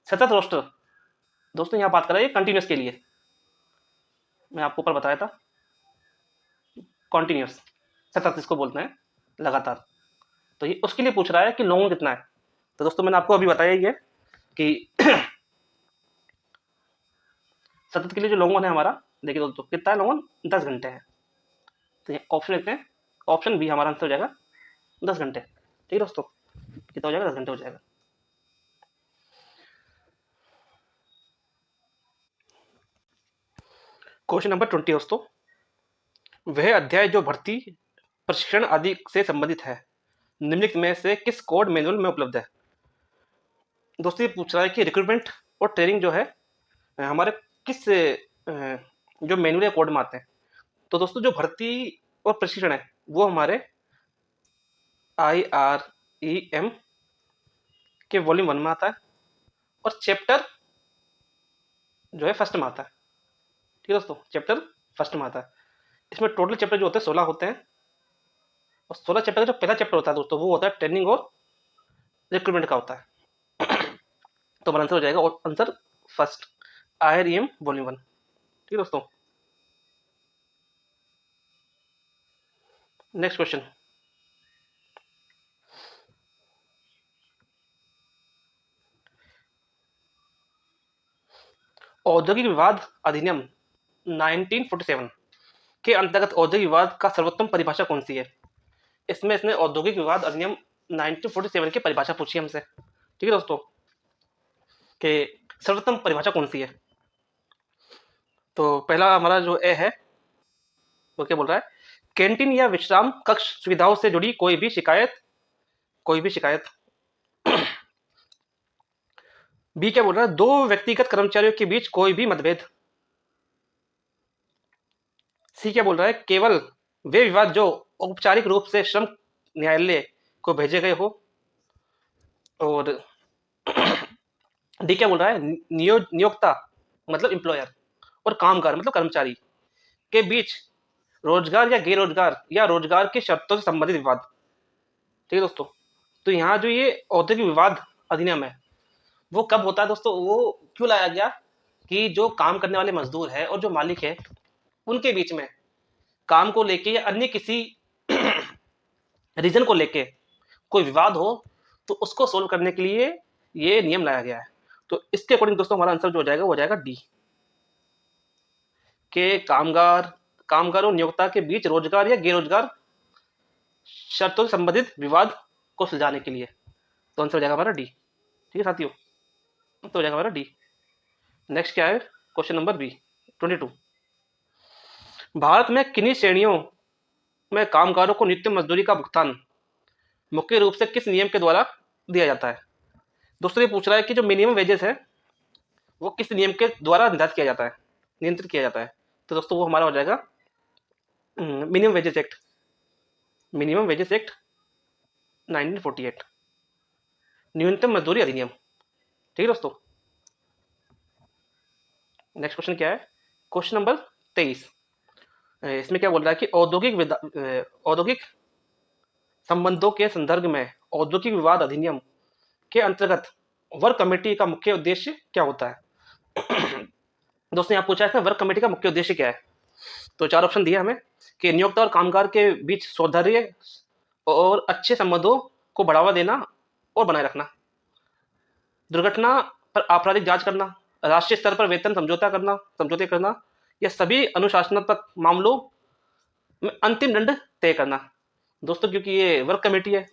सतत रोस्टर दोस्तों यहाँ बात कर रहे हैं कंटिन्यूस के लिए, मैं आपको ऊपर बताया था, कॉन्टिन्यूस सतत इसको बोलते हैं, लगातार। तो ये उसके लिए पूछ रहा है कि लॉन्ग कितना है। तो दोस्तों मैंने आपको अभी बताया ही है कि सतत के लिए जो लॉन्ग वन है हमारा, देखिए दोस्तों कितना है लॉन्ग वन, 10 घंटे है। तो ये ऑप्शन लेते हैं, ऑप्शन बी हमारा आंसर हो जाएगा 10 घंटे। ठीक है दोस्तों, कितना हो जाएगा, 10 घंटे हो जाएगा। क्वेश्चन नंबर 20 दोस्तों, वह अध्याय जो भर्ती, प्रशिक्षण आदि से संबंधित है निम्नलिखित में से किस कोड मैनुअल में उपलब्ध है। दोस्तों ये पूछ रहा है कि रिक्रूटमेंट और ट्रेनिंग जो है हमारे किस जो मैनुअल या कोड में आते हैं। तो दोस्तों जो भर्ती और प्रशिक्षण है वो हमारे IREM के वॉल्यूम 1 में आता है, और चैप्टर जो है फर्स्ट में आता है। ठीक है दोस्तों, चैप्टर फर्स्ट में आता है। इसमें टोटल चैप्टर जो होते हैं 16 होते हैं, और 16 चैप्टर का जो पहला चैप्टर होता है दोस्तों वो होता है ट्रेनिंग और रिक्रूटमेंट का होता है। तो हमारा आंसर हो जाएगा आंसर फर्स्ट, IREM वॉल्यूम 1। ठीक है दोस्तों, नेक्स्ट क्वेश्चन, औद्योगिक विवाद अधिनियम 1947 के अंतर्गत औद्योगिक विवाद का सर्वोत्तम परिभाषा कौन सी है। इसमें इसने औद्योगिक विवाद अधिनियम 1947 की परिभाषा पूछी हमसे, ठीक है दोस्तों, कि सर्वोत्तम परिभाषा कौन सी है। तो पहला हमारा जो ए है वो क्या बोल रहा है, कैंटीन या विश्राम कक्ष सुविधाओं से जुड़ी कोई भी शिकायत। बी क्या बोल रहा है, दो व्यक्तिगत कर्मचारियों के बीच कोई भी मतभेद। सी क्या बोल रहा है, केवल वे विवाद जो औपचारिक रूप से श्रम न्यायालय को भेजे गए हो। और डी क्या बोल रहा है, नियोक्ता मतलब एम्प्लॉयर और कामगार मतलब कर्मचारी के बीच रोजगार या गैर रोजगार या रोजगार की शर्तों से संबंधित विवाद। ठीक है दोस्तों, तो यहाँ जो ये औद्योगिक विवाद अधिनियम है वो कब होता है दोस्तों, वो क्यों लाया गया कि जो काम करने वाले मजदूर है और जो मालिक है उनके बीच में काम को लेके या अन्य किसी रीजन को लेके कोई विवाद हो तो उसको सोल्व करने के लिए ये नियम लाया गया है। तो इसके अकॉर्डिंग दोस्तों हमारा आंसर जो हो जाएगा वो हो जाएगा डी, के कामगार और नियोक्ता के बीच रोजगार या गैर रोजगार शर्तों से संबंधित विवाद को सुलझाने के लिए। तो आंसर हो जाएगा हमारा डी। ठीक है साथियों, तो हो जाएगा हमारा डी। नेक्स्ट क्या है, क्वेश्चन नंबर बी 22। भारत में किन्हीं श्रेणियों में कामगारों को नित्य मजदूरी का भुगतान मुख्य रूप से किस नियम के द्वारा दिया जाता है। दोस्तों ये पूछ रहा है कि जो मिनिमम वेजेस है वो किस नियम के द्वारा निर्धारित किया जाता है, नियंत्रित किया जाता है। तो दोस्तों वो हमारा हो जाएगा minimum wages act, minimum wages act 1948, न्यूनतम मजदूरी अधिनियम। ठीक है दोस्तों, नेक्स्ट क्वेश्चन क्या है, क्वेश्चन नंबर 23। इसमें क्या बोल रहा है कि औद्योगिक संबंधों के संदर्भ में औद्योगिक विवाद अधिनियम के अंतर्गत वर्क कमेटी का मुख्य उद्देश्य क्या होता है। दोस्तों यहाँ पूछा है इसमें वर्क कमेटी का मुख्य उद्देश्य क्या है। तो चार ऑप्शन दिए हमें कि नियोक्ता और कामगार के बीच सौहार्द और अच्छे संबंधों को बढ़ावा देना और बनाए रखना, दुर्घटना पर आपराधिक जांच करना, राष्ट्रीय स्तर पर वेतन समझौते करना, या सभी अनुशासनात्मक मामलों में अंतिम दंड तय करना। दोस्तों क्योंकि ये वर्क कमेटी है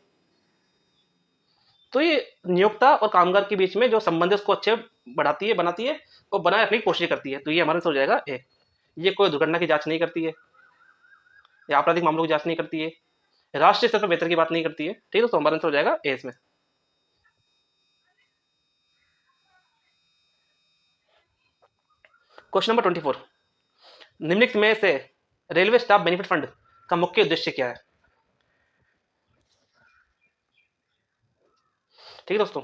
तो ये नियोक्ता और कामगार के बीच में जो संबंध है उसको अच्छे बनाती है और बनाए रखने की कोशिश करती है। तो ये हमारा हो जाएगा ए। ये कोई दुर्घटना की जांच नहीं करती है या आपराधिक मामलों की जांच नहीं करती है, राष्ट्रीय स्तर पर वेतन की बात नहीं करती है। ठीक है, तो हमारा आंसर हो जाएगा ए इसमें। Question number 24। निम्नलिखित में से रेलवे स्टाफ बेनिफिट फंड का मुख्य उद्देश्य क्या है। ठीक है दोस्तों,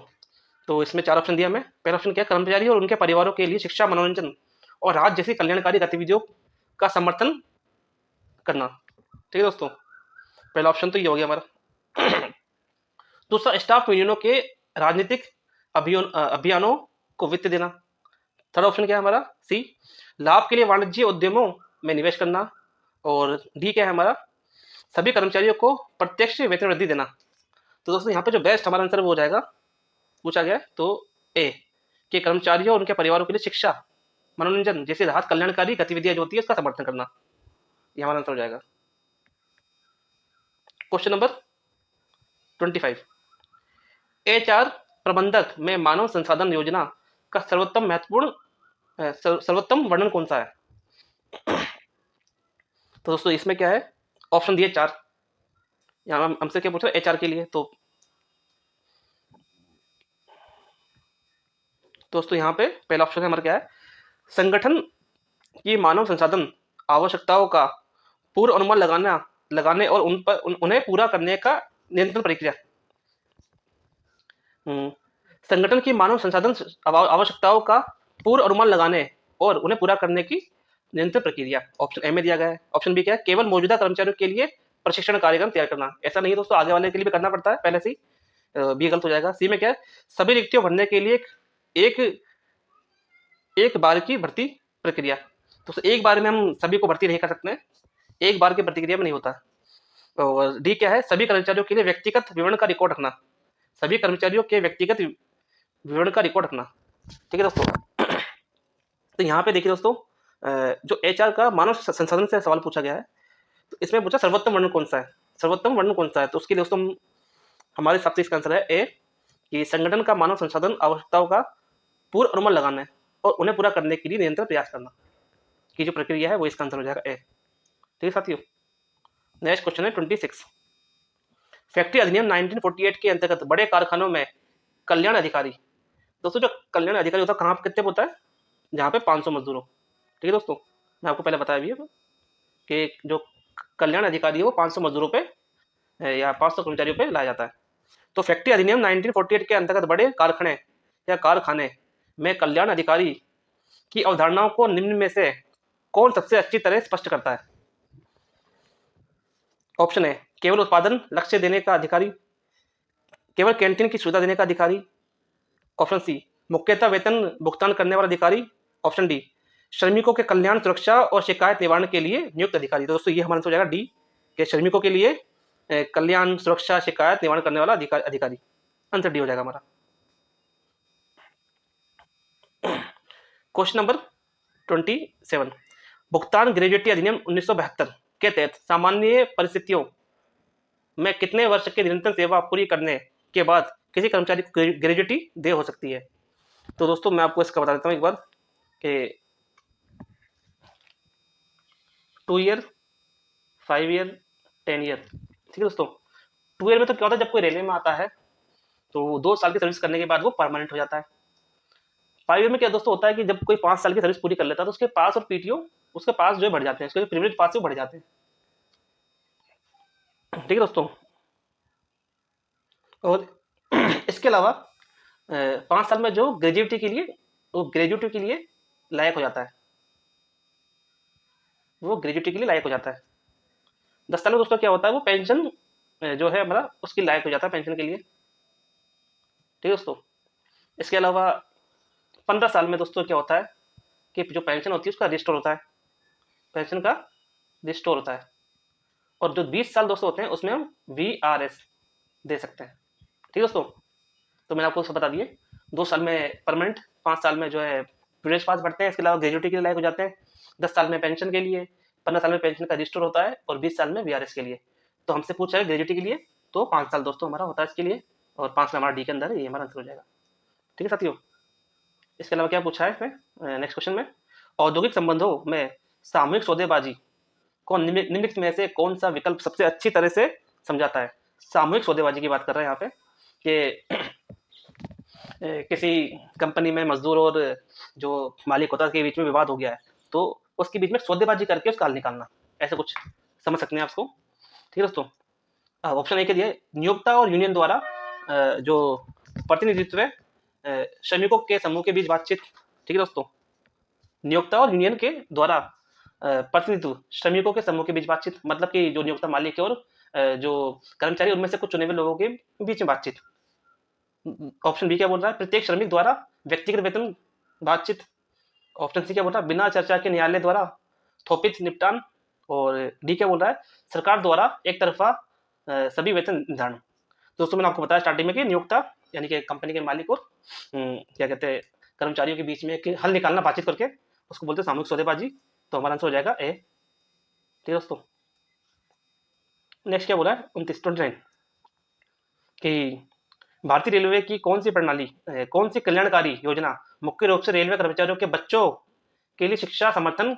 तो इसमें चार ऑप्शन दिया हमें। पहला ऑप्शन क्या है, कर्मचारी और उनके परिवारों के लिए शिक्षा, मनोरंजन और राज्य जैसी कल्याणकारी गतिविधियों का समर्थन करना। ठीक है दोस्तों, पहला ऑप्शन तो ये हो गया हमारा। दूसरा, स्टाफ यूनियनों के राजनीतिक अभियानों को वित्त देना। थर्ड ऑप्शन क्या है हमारा, सी, लाभ के लिए वाणिज्य उद्यमों में निवेश करना। और डी क्या है हमारा, सभी कर्मचारियों को प्रत्यक्ष वेतन वृद्धि देना। तो दोस्तों यहाँ पे जो बेस्ट हमारा आंसर वो हो जाएगा, पूछा गया है तो ए, कि कर्मचारियों और उनके परिवारों के लिए शिक्षा, मनोरंजन जैसी राहत कल्याणकारी गतिविधियां जो होती है उसका समर्थन करना। ये हमारा आंसर हो जाएगा। Question number 25। HR प्रबंधक में मानव संसाधन योजना का सर्वोत्तम वर्णन कौन सा है। तो दोस्तों इसमें क्या है, ऑप्शन दिए चार। यहाँ हमसे क्या पूछ रहा है, HR के लिए। तो दोस्तों यहाँ पे पहला ऑप्शन हमारा क्या है, संगठन की मानव संसाधन आवश्यकताओं का पूर्व अनुमान लगाने और उन्हें पूरा करने का नियंत्रण प्रक्रिया। संगठन की मानव संसाधन आवश्यकताओं का पूर्व अनुमान लगाने और उन्हें पूरा करने की नियंत्रण प्रक्रिया। ऑप्शन ए में दिया गया है। ऑप्शन बी क्या है, केवल मौजूदा कर्मचारियों के लिए प्रशिक्षण कार्यक्रम तैयार करना। ऐसा नहीं दोस्तों, आगे वाले के लिए भी करना पड़ता है पहले से ही। बी गलत हो जाएगा। सी में क्या है, सभी रिक्तियों भरने के लिए एक बार की भर्ती प्रक्रिया। तो एक बार में हम सभी को भर्ती नहीं कर सकते हैं, एक बार की प्रक्रिया में नहीं होता। और डी क्या है, सभी कर्मचारियों के लिए व्यक्तिगत विवरण का रिकॉर्ड रखना, सभी कर्मचारियों के व्यक्तिगत विवरण का रिकॉर्ड रखना। ठीक है दोस्तों, तो यहाँ पे देखिए दोस्तों, जो HR का मानव संसाधन से सवाल पूछा गया है तो इसमें पूछा सर्वोत्तम वर्णन कौन सा है। सर्वोत्तम वर्णन कौन सा है, तो उसके लिए दोस्तों हमारे हिसाब से इसका आंसर है ए, कि संगठन का मानव संसाधन आवश्यकताओं का पूर्व अनुमान लगाना है और उन्हें पूरा करने के लिए निरंतर प्रयास करना की जो प्रक्रिया है वो इसका आंसर हो जाएगा ए। ठीक है साथियों, नेक्स्ट क्वेश्चन है 26। फैक्ट्री अधिनियम 1948 के अंतर्गत बड़े कारखानों में कल्याण अधिकारी, दोस्तों जो कल्याण अधिकारी होता है कहाँ पे कितने होता है, जहाँ पे 500 मजदूर हो। ठीक है दोस्तों, मैं आपको पहले बताया भी है कि जो कल्याण अधिकारी है वो 500 मजदूरों पे या 500 कर्मचारियों पे लाया जाता है। तो फैक्ट्री अधिनियम 1948 के अंतर्गत बड़े कारखाने या कारखाने में कल्याण अधिकारी की अवधारणाओं को निम्न में से कौन सबसे अच्छी तरह स्पष्ट करता है। ऑप्शन है केवल उत्पादन लक्ष्य देने का अधिकारी, केवल कैंटीन की सुविधा देने का अधिकारी, ऑप्शन सी मुख्यतः वेतन भुगतान करने वाला अधिकारी, ऑप्शन डी श्रमिकों के कल्याण सुरक्षा और शिकायत निवारण के लिए नियुक्त अधिकारी। तो दोस्तों ये हमारा हो जाएगा डी, के श्रमिकों के लिए कल्याण सुरक्षा शिकायत निवारण करने वाला अधिकारी। आंसर डी हो जाएगा हमारा। Question number 27। भुगतान ग्रेजुएटी अधिनियम 1972 के तहत सामान्य परिस्थितियों में कितने वर्ष की निरंतर सेवा पूरी करने के बाद किसी कर्मचारी को ग्रेजुएटी दे हो सकती है। तो दोस्तों मैं आपको इसका बता देता हूँ एक बार कि 2 ईयर, 5 ईयर, 10 ईयर। ठीक है दोस्तों, 2 ईयर में तो क्या होता है, जब कोई रेलवे में आता है तो 2 साल की सर्विस करने के बाद वो परमानेंट हो जाता है। 5 ईयर में क्या दोस्तों होता है कि जब कोई 5 साल की सर्विस पूरी कर लेता है तो उसके पास और पीटीओ उसके पास जो है बढ़ जाते हैं, उसके प्रिविलेज पास से बढ़ जाते हैं। ठीक है दोस्तों, और इसके अलावा 5 साल में जो ग्रेजुएटी के लिए वो ग्रेजुएटी के लिए लायक हो जाता है, वो ग्रेजुएटी के लिए लायक हो जाता है। 10 साल में दोस्तों क्या होता है, वो पेंशन जो है हमारा उसकी लायक हो जाता है पेंशन के लिए। ठीक है दोस्तों, इसके अलावा 15 साल में दोस्तों क्या होता है कि जो पेंशन होती है उसका रिस्टोर होता है, पेंशन का रिस्टोर होता है। और जो 20 साल दोस्तों होते हैं उसमें हम VRS दे सकते हैं। ठीक है दोस्तों, तो मैंने आपको सब बता दिए। 2 साल में परमानेंट, 5 साल में जो है प्रिविलेज पास बढ़ते हैं, इसके अलावा ग्रेजुएटी के लिए लायक हो जाते हैं, 10 साल में पेंशन के लिए, 15 साल में पेंशन का रिस्टोर होता है और 20 साल में VRS के लिए। तो हमसे पूछा है ग्रेजुएटी के लिए तो 5 साल दोस्तों हमारा होता है इसके लिए, और 5 साल हमारा डी के अंदर है, ये हमारा आंसर हो जाएगा। ठीक है साथियों, इसके अलावा क्या पूछा है इसमें नेक्स्ट क्वेश्चन में, औद्योगिक संबंधों में सामूहिक सौदेबाजी को निम्नलिखित में से कौन सा विकल्प सबसे अच्छी तरह से समझाता है। सामूहिक सौदेबाजी की बात कर रहे हैं यहाँ पे कि किसी कंपनी में मजदूर और जो मालिक होता है उसके बीच में विवाद हो गया है, तो उसके बीच में सौदेबाजी करके उसका हल निकालना, ऐसे कुछ समझ सकते हैं आप उसको। ठीक है दोस्तों, ऑप्शन ए के लिए नियोक्ता और यूनियन द्वारा जो प्रतिनिधित्व है श्रमिकों के समूह के बीच बातचीत। ठीक है दोस्तों, नियोक्ता और यूनियन के द्वारा प्रतिनिधित्व श्रमिकों के समूह के बीच बातचीत, मतलब कि जो नियोक्ता मालिक है और जो कर्मचारी उनमें से कुछ चुने हुए लोगों के बीच में बातचीत। ऑप्शन बी क्या बोल रहा है, प्रत्येक श्रमिक द्वारा व्यक्तिगत वेतन बातचीत। ऑप्शन सी क्या बोल रहा है, बिना चर्चा के न्यायालय द्वारा थोपित निपटान। और डी क्या बोल रहा है, सरकार द्वारा एक तरफा सभी वेतन निर्धारण। दोस्तों मैंने आपको बताया स्टार्टिंग में कि नियोक्ता यानी कि कंपनी के मालिक और क्या कहते हैं कर्मचारियों के बीच में एक हल निकालना बातचीत करके, उसको बोलते हैं सामूहिक सौदेबाजी। तो हमारा आंसर हो जाएगा ए। ठीक है दोस्तों, नेक्स्ट क्या बोला है 29 कि भारतीय रेलवे की कौन सी प्रणाली कौन सी कल्याणकारी योजना मुख्य रूप से रेलवे कर्मचारियों के बच्चों के लिए शिक्षा समर्थन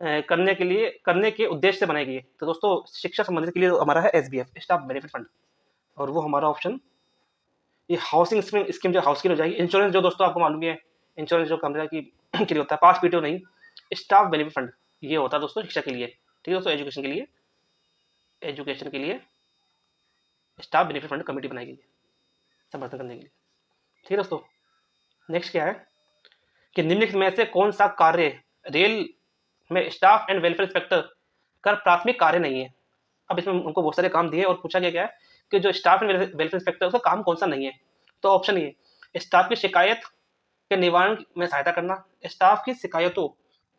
करने के उद्देश्य से बनाई गई है। तो दोस्तों शिक्षा संबंधित के लिए हमारा है SBF, स्टाफ बेनिफिट फंड, और वो हमारा ऑप्शन ये हाउसिंग स्कीम जो हाउस की हो जाएगी। इंश्योरेंस जो दोस्तों आपको मालूम ही है, इंश्योरेंस जो कंपनी की के लिए होता है, पास पीटीओ नहीं, स्टाफ बेनिफिट फंड ये होता है दोस्तों शिक्षा के लिए। ठीक है दोस्तों, एजुकेशन के लिए स्टाफ बेनिफिट फंड कमेटी बनाई गई है समर्थन करने के लिए। ठीक है दोस्तों, नेक्स्ट क्या है कि निम्नलिखित में से कौन सा कार्य रेल में स्टाफ एंड वेलफेयर इंस्पेक्टर का प्राथमिक कार्य नहीं है। अब इसमें उनको बहुत सारे काम दिए और पूछा गया क्या है कि जो स्टाफ एंड वेलफेयर इंस्पेक्टर उसका काम कौन सा नहीं है। तो ऑप्शन ये स्टाफ की शिकायत के निवारण में सहायता करना, स्टाफ की शिकायतों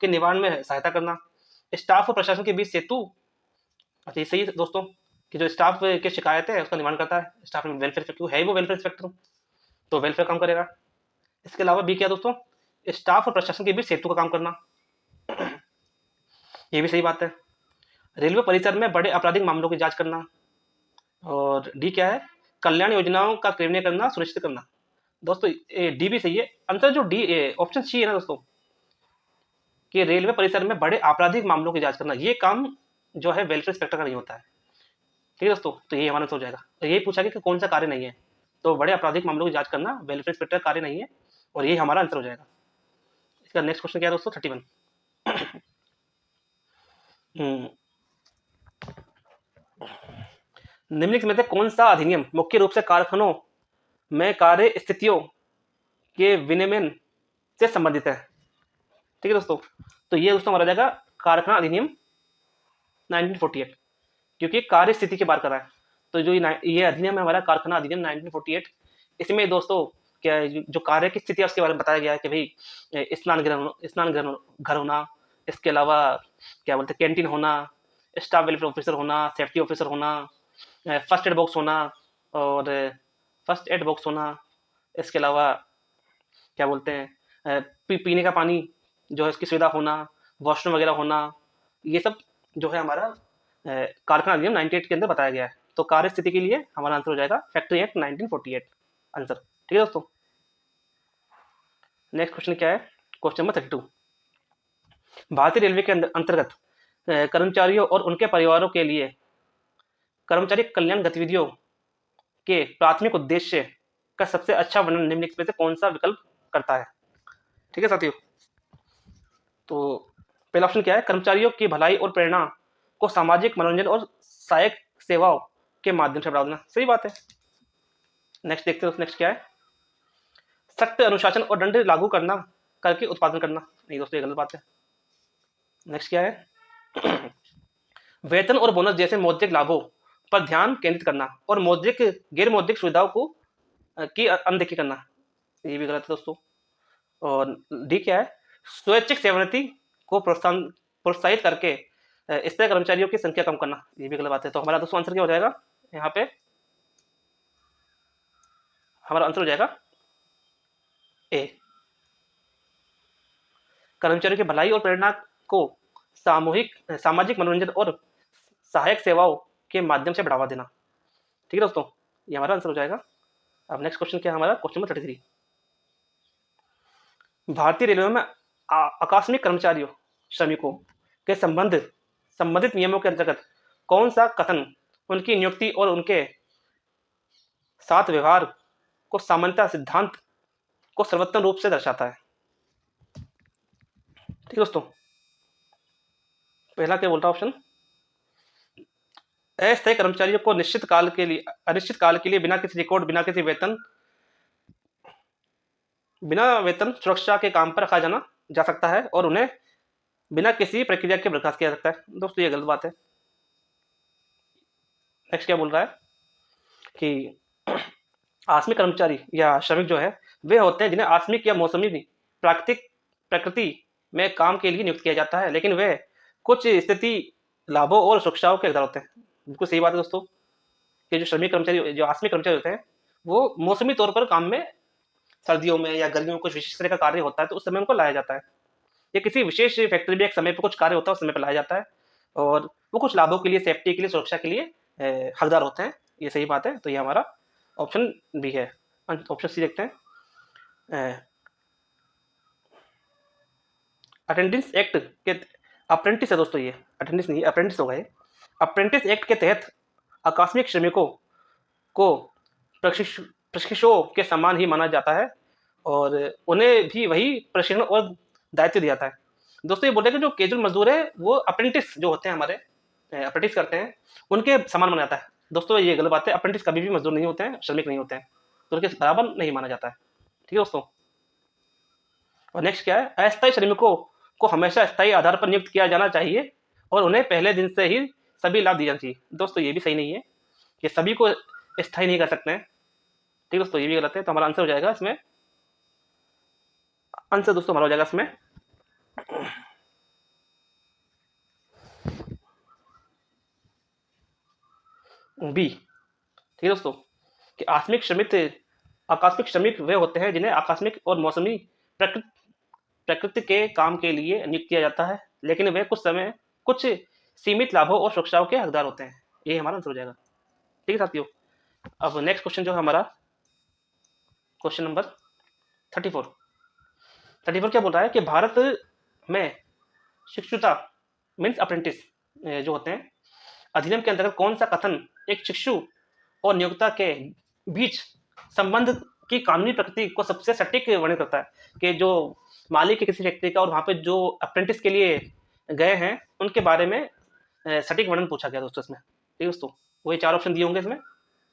के निवारण में सहायता करना, स्टाफ और प्रशासन के बीच सेतु। अच्छा ये सही है दोस्तों कि जो स्टाफ की शिकायत है उसका निवारण करता है स्टाफ एंड वेलफेयर इंस्पेक्टर, है वो वेलफेयर इंस्पेक्टर तो वेलफेयर काम करेगा। इसके अलावा बी क्या दोस्तों, स्टाफ और प्रशासन के बीच सेतु का काम करना, ये भी सही बात है। रेलवे परिसर में बड़े आपराधिक मामलों की जांच करना। और डी क्या है, कल्याण योजनाओं का क्रियान्वयन करना सुनिश्चित करना। दोस्तों डी भी सही है आंसर। जो डी ऑप्शन सी है ना दोस्तों, कि रेलवे परिसर में बड़े आपराधिक मामलों की जांच करना, ये काम जो है वेलफेयर इंस्पेक्टर का नहीं होता है। ठीक है दोस्तों, तो ये हमारा आंसर हो जाएगा। तो यही पूछा गया कि कौन सा कार्य नहीं है, तो बड़े आपराधिक मामलों की जांच करना वेलफेयर इंस्पेक्टर का कार्य नहीं है, और यही हमारा आंसर हो जाएगा। इसका नेक्स्ट क्वेश्चन क्या है दोस्तों, 31। निम्नलिखित में से कौन सा अधिनियम मुख्य रूप से कारखानों में कार्य स्थितियों के विनियमन से संबंधित है। ठीक है दोस्तों, तो ये दोस्तों हमारा जाएगा कारखाना अधिनियम 1948, क्योंकि कार्य स्थिति की बात कर रहा है। तो जो ये अधिनियम है हमारा कारखाना अधिनियम 1948, इसमें दोस्तों क्या है, जो कार्य की स्थिति है उसके बारे में बताया गया है कि भाई स्नान घर होना, इसके अलावा क्या बोलते हैं कैंटीन होना, स्टाफ वेलफेयर ऑफिसर होना, सेफ्टी ऑफिसर होना, फर्स्ट एड बॉक्स होना, और फर्स्ट एड बॉक्स होना, इसके अलावा क्या बोलते हैं पीने का पानी जो है इसकी सुविधा होना, वॉशरूम वगैरह होना, ये सब जो है हमारा कारखाना अधिनियम 98 के अंदर बताया गया है। तो कार्य स्थिति के लिए हमारा आंसर हो जाएगा फैक्ट्री एक्ट 1948 आंसर। ठीक है दोस्तों, नेक्स्ट क्वेश्चन क्या है, क्वेश्चन नंबर 32। भारतीय रेलवे के अंतर्गत कर्मचारियों और उनके परिवारों के लिए कर्मचारी कल्याण गतिविधियों के प्राथमिक उद्देश्य का सबसे अच्छा वर्णन निम्नलिखित में से कौन सा विकल्प करता है। ठीक है साथियों, तो पहला ऑप्शन क्या है, कर्मचारियों की भलाई और प्रेरणा को सामाजिक मनोरंजन और सहायक सेवाओं के माध्यम से बढ़ावा देना। सही बात है। नेक्स्ट देखते हैं, नेक्स्ट क्या है, सख्त अनुशासन और दंड लागू करना करके उत्पादन करना। नहीं दोस्तों, ये गलत बात है। नेक्स्ट क्या है, वेतन और बोनस जैसे मौद्रिक लाभों पर ध्यान केंद्रित करना और मौद्रिक गैर मौद्रिक सुविधाओं को की अनदेखी करना। ये भी गलत है दोस्तों। और डी क्या है, स्वैच्छिक सेवानिवृत्ति को प्रोत्साहित करके स्थायी कर्मचारियों की संख्या कम करना। ये भी गलत बात है। तो हमारा दोस्तों आंसर क्या हो जाएगा, यहाँ पे हमारा आंसर हो जाएगा ए, कर्मचारियों की भलाई और प्रेरणा को सामाजिक मनोरंजन और सहायक सेवाओं के माध्यम से बढ़ावा देना। ठीक है दोस्तों, ये हमारा आंसर हो जाएगा। अब नेक्स्ट क्वेश्चन क्या है हमारा, क्वेश्चन नंबर 33। भारतीय रेलवे में आकस्मिक कर्मचारियों श्रमिकों के संबंधित नियमों के अंतर्गत कौन सा कथन उनकी नियुक्ति और उनके साथ व्यवहार को सामान्यता सिद्धांत को सर्वोत्तम रूप से दर्शाता है। ठीक है दोस्तों, पहला क्या बोलता है ऑप्शन, अस्थायी कर्मचारियों को अनिश्चित काल के लिए बिना किसी रिकॉर्ड, बिना वेतन सुरक्षा के काम पर रखा जाना जा सकता है और उन्हें बिना किसी प्रक्रिया के बर्खास्त किया जा सकता है। दोस्तों ये गलत बात है। नेक्स्ट क्या बोल रहा है कि आकस्मिक कर्मचारी या श्रमिक जो है वे होते हैं जिन्हें आकस्मिक या मौसमी प्राकृतिक प्रकृति में काम के लिए नियुक्त किया जाता है, लेकिन वे कुछ स्थिति लाभों और सुरक्षाओं के हकदार होते हैं। बिल्कुल सही बात है दोस्तों, कि जो आकस्मिक कर्मचारी होते हैं वो मौसमी तौर पर काम में, सर्दियों में या गर्मियों में कुछ विशेष तरह का कार्य होता है तो उस समय उनको लाया जाता है, या किसी विशेष फैक्ट्री में एक समय पर कुछ कार्य होता है उस समय पर लाया जाता है, और वो कुछ लाभों के लिए, सेफ्टी के लिए, सुरक्षा के लिए हकदार होते हैं। ये सही बात है। तो ये हमारा ऑप्शन बी है। ऑप्शन सी देखते हैं, अटेंडेंस एक्ट के अप्रेंटिस है दोस्तों, ये अटेंडेंस नहीं, अप्रेंटिस होगा ये। अप्रेंटिस एक्ट के तहत आकस्मिक श्रमिकों को प्रशिक्षुओं के समान ही माना जाता है और उन्हें भी वही प्रशिक्षण और दायित्व दिया जाता है। दोस्तों ये बोलते हैं कि जो कैजुअल मजदूर है वो अप्रेंटिस जो होते हैं हमारे, अप्रेंटिस करते हैं, उनके समान माना जाता है। दोस्तों ये गलत बात है, अप्रेंटिस कभी भी मजदूर नहीं होते हैं, श्रमिक नहीं होते हैं, तो उनके बराबर नहीं माना जाता है। ठीक है दोस्तों। और नेक्स्ट क्या है, अस्थायी श्रमिकों को हमेशा स्थायी आधार पर नियुक्त किया जाना चाहिए और उन्हें पहले दिन से ही सभी लाभ दिए जाने चाहिए। दोस्तों ये भी सही नहीं है कि सभी को स्थायी नहीं कर सकते हैं। ठीक है दोस्तों, ये भी गलत है। तो हमारा आंसर हो जाएगा इसमें, आंसर दोस्तों हमारा हो जाएगा इसमें बी। ठीक है दोस्तों, कि आकस्मिक श्रमिक वे होते हैं जिन्हें आकस्मिक और मौसमी प्रकृति के काम के लिए नियुक्त किया जाता है, लेकिन वे कुछ सीमित लाभों और सुरक्षाओं के हकदार होते हैं। ये हमारा आंसर हो जाएगा। ठीक है साथियों, अब नेक्स्ट क्वेश्चन जो है हमारा क्वेश्चन नंबर 34 क्या बोल रहा है कि भारत में शिक्षुता मीन्स अप्रेंटिस जो होते हैं अधिनियम के अंतर्गत कौन सा कथन एक शिक्षु और नियोक्ता के बीच संबंध की कानूनी प्रकृति को सबसे सटीक वर्णित करता है कि जो मालिक है किसी व्यक्ति का और वहाँ पे जो अप्रेंटिस के लिए गए हैं उनके बारे में सटीक वर्णन पूछा गया दोस्तों इसमें। ठीक है दोस्तों, वही 4 ऑप्शन दिए होंगे इसमें,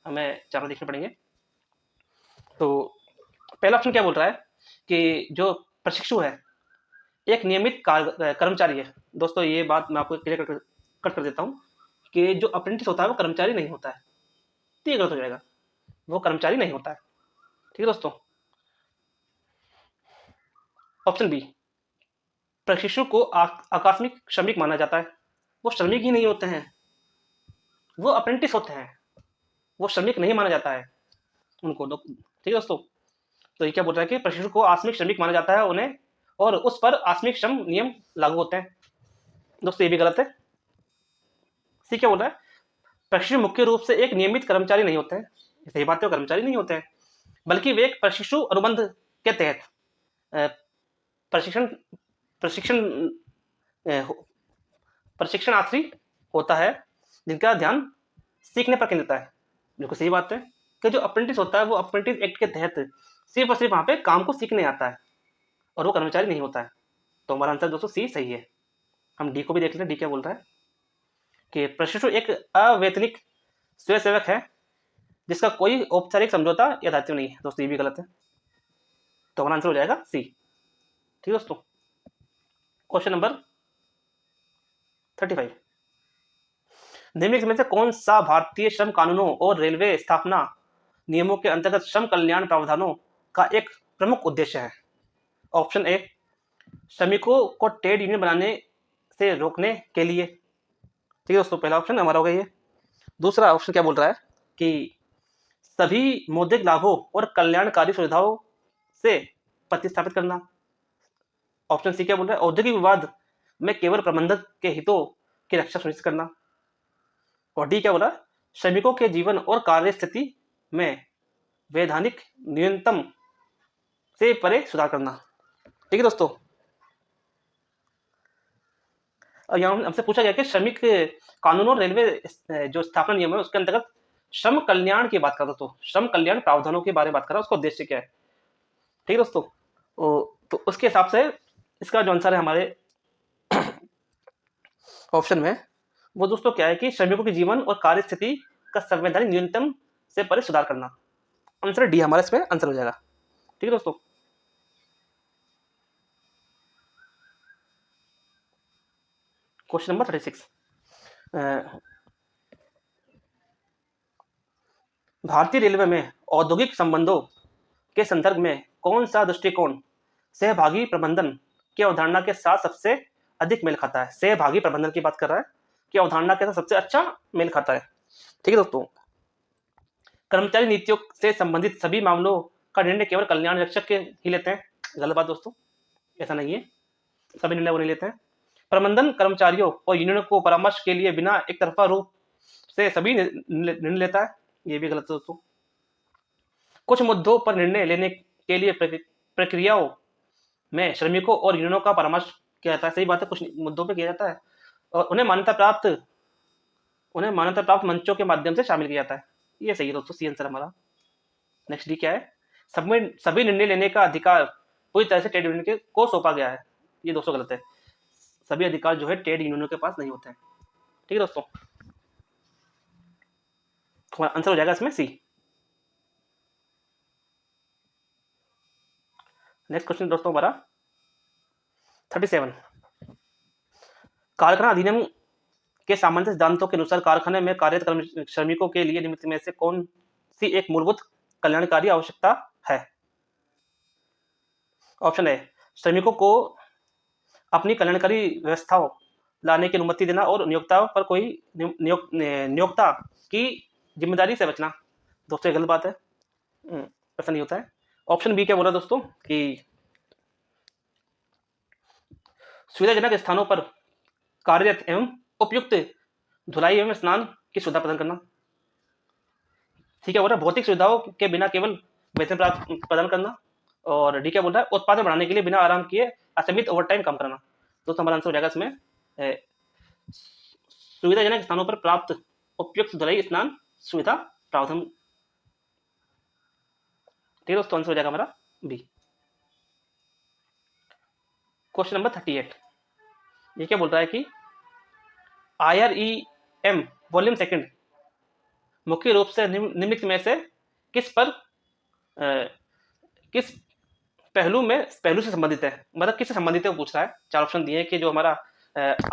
हमें चारों देखने पड़ेंगे। तो पहला ऑप्शन क्या बोल रहा है कि जो प्रशिक्षु है एक नियमित कर्मचारी है। दोस्तों ये बात मैं आपको क्लियर कट कर देता हूँ कि जो अप्रेंटिस होता है वो कर्मचारी नहीं होता है, तो ये गलत हो जाएगा, वो कर्मचारी नहीं होता है। ठीक है दोस्तों। ऑप्शन बी, प्रशिक्षु को आकस्मिक श्रमिक माना जाता है। वो श्रमिक ही नहीं होते हैं, वो अप्रेंटिस होते हैं, वो श्रमिक नहीं माना जाता है उनको। ठीक है दोस्तों, तो ये क्या बोल रहा है कि प्रशिक्षु को आकस्मिक श्रमिक माना जाता है उन्हें, और उस पर आकस्मिक श्रम नियम लागू होते हैं। दोस्तों ये भी गलत है। सी क्या बोल रहा है, प्रशिक्षु मुख्य रूप से एक नियमित कर्मचारी नहीं होते हैं। सही बात है, वो कर्मचारी नहीं होते हैं, बल्कि वे एक प्रशिक्षु अनुबंध के तहत प्रशिक्षण प्रशिक्षण प्रशिक्षणार्थी होता है जिनका ध्यान सीखने पर केंद्रित है। बिल्कुल सही बात है कि जो अप्रेंटिस होता है वो अप्रेंटिस एक्ट के तहत सिर्फ और सिर्फ वहाँ पे काम को सीखने आता है और वो कर्मचारी नहीं होता है। तो हमारा आंसर दोस्तों सी सही है। हम डी को भी देख लें, डी क्या बोल रहा है कि प्रशिक्षु एक अवैतनिक स्वयंसेवक है जिसका कोई औपचारिक समझौता या दायित्व नहीं है। दोस्तों ये भी गलत है, तो हमारा आंसर हो जाएगा सी। ठीक है दोस्तों। क्वेश्चन नंबर 35, निम्नलिखित में से कौन सा भारतीय श्रम कानूनों और रेलवे स्थापना नियमों के अंतर्गत श्रम कल्याण प्रावधानों का एक प्रमुख उद्देश्य है। ऑप्शन ए, श्रमिकों को ट्रेड यूनियन बनाने से रोकने के लिए। ठीक है दोस्तों, पहला ऑप्शन हमारा हो गया ये। दूसरा ऑप्शन क्या बोल रहा है कि सभी मौद्रिक लाभों और कल्याणकारी सुविधाओं से प्रतिस्थापित करना। ऑप्शन सी क्या बोल रहा है, औद्योगिक विवाद में केवल प्रबंधक के हितों की रक्षा सुनिश्चित करना। और डी क्या बोल रहा है, श्रमिकों के जीवन और कार्य स्थिति में वैधानिक न्यूनतम से परे सुधार करना। ठीक है दोस्तों। और यहाँ हमसे पूछा गया कि श्रमिक कानून और रेलवे जो स्थापना नियम है उसके अंतर्गत श्रम कल्याण की बात कर रहा, तो श्रम कल्याण प्रावधानों के बारे में बात कर रहा है, उसका उद्देश्य क्या है। ठीक है दोस्तों, तो उसके हिसाब से इसका जो आंसर है हमारे ऑप्शन में वो दोस्तों क्या है कि श्रमिकों के जीवन और कार्य स्थिति का संवैधानिक न्यूनतम से परे सुधार करना। आंसर डी हमारा इसमें आंसर हो जाएगा। ठीक है दोस्तों। क्वेश्चन नंबर 36, भारतीय रेलवे में औद्योगिक संबंधों के संदर्भ में कौन सा दृष्टिकोण सहभागी प्रबंधन की अवधारणा के साथ सबसे अधिक मेल खाता है। सहभागी प्रबंधन की बात कर रहा है कि अवधारणा के साथ सबसे अच्छा मेल खाता है। ठीक है दोस्तों, कर्मचारी नीतियों से संबंधित सभी मामलों का निर्णय केवल कल्याण रक्षक के ही लेते हैं। गलत बात दोस्तों, ऐसा नहीं है, सभी निर्णय वो नहीं लेते हैं। प्रबंधन कर्मचारियों और यूनियन को परामर्श के लिए बिना एक तरफा रूप से सभी निर्णय लेता है। ये भी गलत है दोस्तों। कुछ मुद्दों पर निर्णय लेने के लिए प्रक्रियाओं में श्रमिकों और यूनियनों का परामर्श किया जाता है। सही बात है, कुछ मुद्दों पर किया जाता है और उन्हें मान्यता प्राप्त मंचों के माध्यम से शामिल किया जाता है। ये सही है दोस्तों, सी आंसर हमारा। नेक्स्ट डी क्या है, सभी निर्णय लेने का अधिकार पूरी तरह से ट्रेड यूनियन को सौंपा गया है। ये दोस्तों गलत है, सभी अधिकार जो है ट्रेड यूनियनों के पास नहीं होते हैं। ठीक है दोस्तों, आंसर हो जाएगा इसमें सी। नेक्स्ट क्वेश्चन दोस्तों हमारा 37, कारखाना अधिनियम के सामान्य सिद्धांतों के अनुसार कारखाने में कार्यरत श्रमिकों के लिए निम्नलिखित में से कौन सी एक मूलभूत कल्याणकारी आवश्यकता है। ऑप्शन ए, श्रमिकों को अपनी कल्याणकारी व्यवस्थाओं लाने की अनुमति देना और नियोक्ता पर कोई नियोक्ता की जिम्मेदारी से बचना। दोस्तों ये गलत बात है, ऐसा नहीं होता है। ऑप्शन बी क्या बोल रहा है दोस्तों कि सुविधाजनक स्थानों पर कार्यरत एवं उपयुक्त धुलाई एवं स्नान की सुविधा प्रदान करना। ठीक है, बोल रहा है भौतिक सुविधाओं के बिना केवल वेतन प्रदान करना। और डी क्या बोल रहा है, उत्पादन बढ़ाने के लिए बिना आराम किए असीमित ओवरटाइम काम करना। दोस्तों हमारा आंसर हो जाएगा इसमें सुविधाजनक स्थानों पर प्राप्त उपयुक्त धुलाई स्नान सुविधा प्रावधान। ठीक है दोस्तों, आंसर हो जाएगा हमारा बी। क्वेश्चन नंबर 38, ये क्या बोल रहा है कि IREM वॉल्यूम सेकंड मुख्य रूप से निम्नलिखित में से किस पर किस पहलू से संबंधित है, मतलब किससे संबंधित है वो पूछ रहा है। चार ऑप्शन दिए हैं कि जो हमारा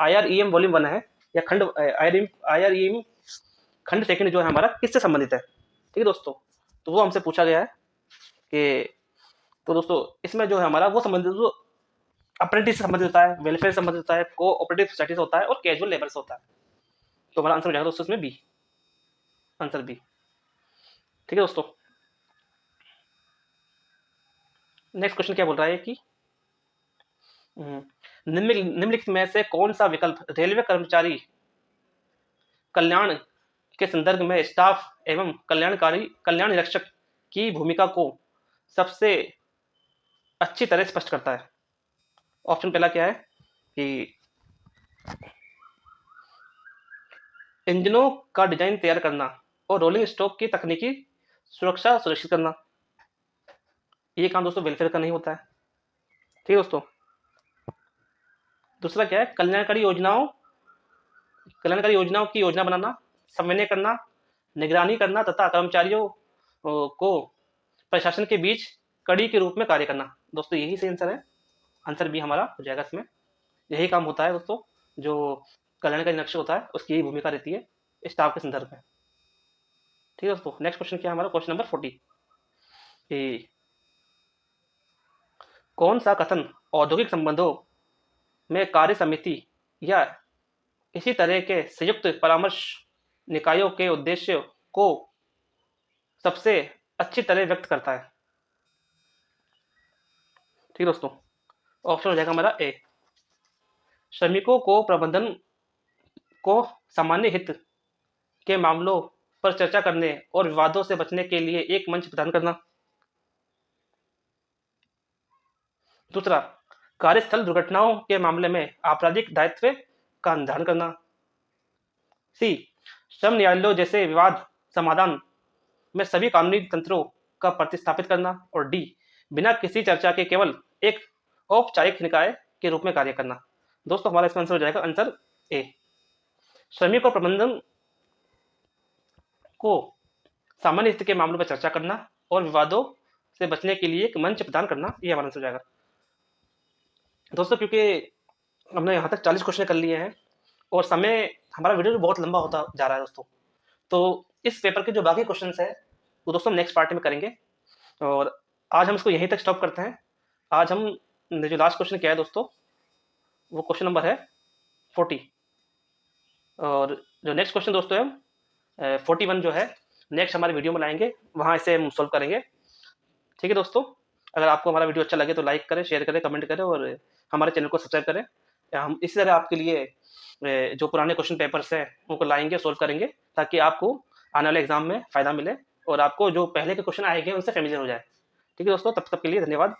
IREM वॉल्यूम 1 है या खंड IREM खंड सेकंड जो है हमारा किससे संबंधित है। ठीक है दोस्तों, तो वो हमसे पूछा गया है कि तो दोस्तों इसमें जो है हमारा वो संबंधित जो अप्रेंटिस से संबंधित होता है, वेलफेयर से संबंधित होता है, कोऑपरेटिव सोसाइटी से होता है और कैजुअल लेबर से होता है। तो हमारा आंसर हो जाएगा दोस्तों इसमें बी, आंसर बी। ठीक है दोस्तों, नेक्स्ट क्वेश्चन क्या बोल रहा है कि निम्नलिखित में से कौन सा विकल्प रेलवे कर्मचारी कल्याण के संदर्भ में स्टाफ एवं कल्याण निरीक्षक की भूमिका को सबसे अच्छी तरह स्पष्ट करता है। ऑप्शन पहला क्या है कि इंजनों का डिजाइन तैयार करना और रोलिंग स्टॉक की तकनीकी सुरक्षा सुनिश्चित करना। ये काम दोस्तों वेलफेयर का नहीं होता है। ठीक है दोस्तों, दूसरा क्या है, कल्याणकारी योजनाओं की योजना बनाना, समन्वय करना, निगरानी करना तथा कर्मचारियों को प्रशासन के बीच कड़ी के रूप में कार्य करना। दोस्तों यही सही आंसर है, आंसर बी हमारा हो जाएगा इसमें। यही काम होता है दोस्तों, जो कल्याणकारी निरीक्षक होता है उसकी यही भूमिका रहती है स्टाफ के संदर्भ में। ठीक है दोस्तों, नेक्स्ट क्वेश्चन क्या है हमारा, क्वेश्चन नंबर 40 कि कौन सा कथन औद्योगिक संबंधों में कार्य समिति या इसी तरह के संयुक्त परामर्श निकायों के उद्देश्य को सबसे अच्छी तरह व्यक्त करता है। ठीक दोस्तों, ऑप्शन हो जाएगा हमारा ए, श्रमिकों को प्रबंधन को सामान्य हित के मामलों पर चर्चा करने और विवादों से बचने के लिए एक मंच प्रदान करना। दूसरा, कार्यस्थल दुर्घटनाओं के मामले में आपराधिक दायित्व का निर्धारण करना। सी, श्रम न्यायालयों जैसे विवाद समाधान में सभी कानूनी तंत्रों का प्रतिस्थापित करना। और डी, बिना किसी चर्चा के केवल एक औपचारिक निकाय के रूप में कार्य करना। दोस्तों हमारा इसका आंसर हो जाएगा आंसर ए, श्रमिक और प्रबंधन को सामान्य हित के मामलों पर चर्चा करना और विवादों से बचने के लिए एक मंच प्रदान करना, ये हमारा आंसर हो जाएगा। दोस्तों क्योंकि हमने यहाँ तक 40 क्वेश्चन कर लिए हैं और समय हमारा वीडियो बहुत लंबा होता जा रहा है दोस्तों, तो इस पेपर के जो बाकी क्वेश्चन है वो दोस्तों नेक्स्ट पार्ट में करेंगे और आज हम इसको यहीं तक स्टॉप करते हैं। आज हम जो लास्ट क्वेश्चन क्या है दोस्तों, वो क्वेश्चन नंबर है 40 और जो नेक्स्ट क्वेश्चन दोस्तों है 41 जो है नेक्स्ट हमारे वीडियो में लाएंगे, वहाँ इसे हम सोल्व करेंगे। ठीक है दोस्तों, अगर आपको हमारा वीडियो अच्छा लगे तो लाइक करें, शेयर करें, कमेंट करें और हमारे चैनल को सब्सक्राइब करें। हम इसी तरह आपके लिए जो पुराने क्वेश्चन पेपर्स हैं उनको लाएंगे, सोल्व करेंगे ताकि आपको आने वाले एग्जाम में फ़ायदा मिले और आपको जो पहले के क्वेश्चन आएंगे उनसे फेमिलियर हो जाए। ठीक है दोस्तों, तब तक के लिए धन्यवाद।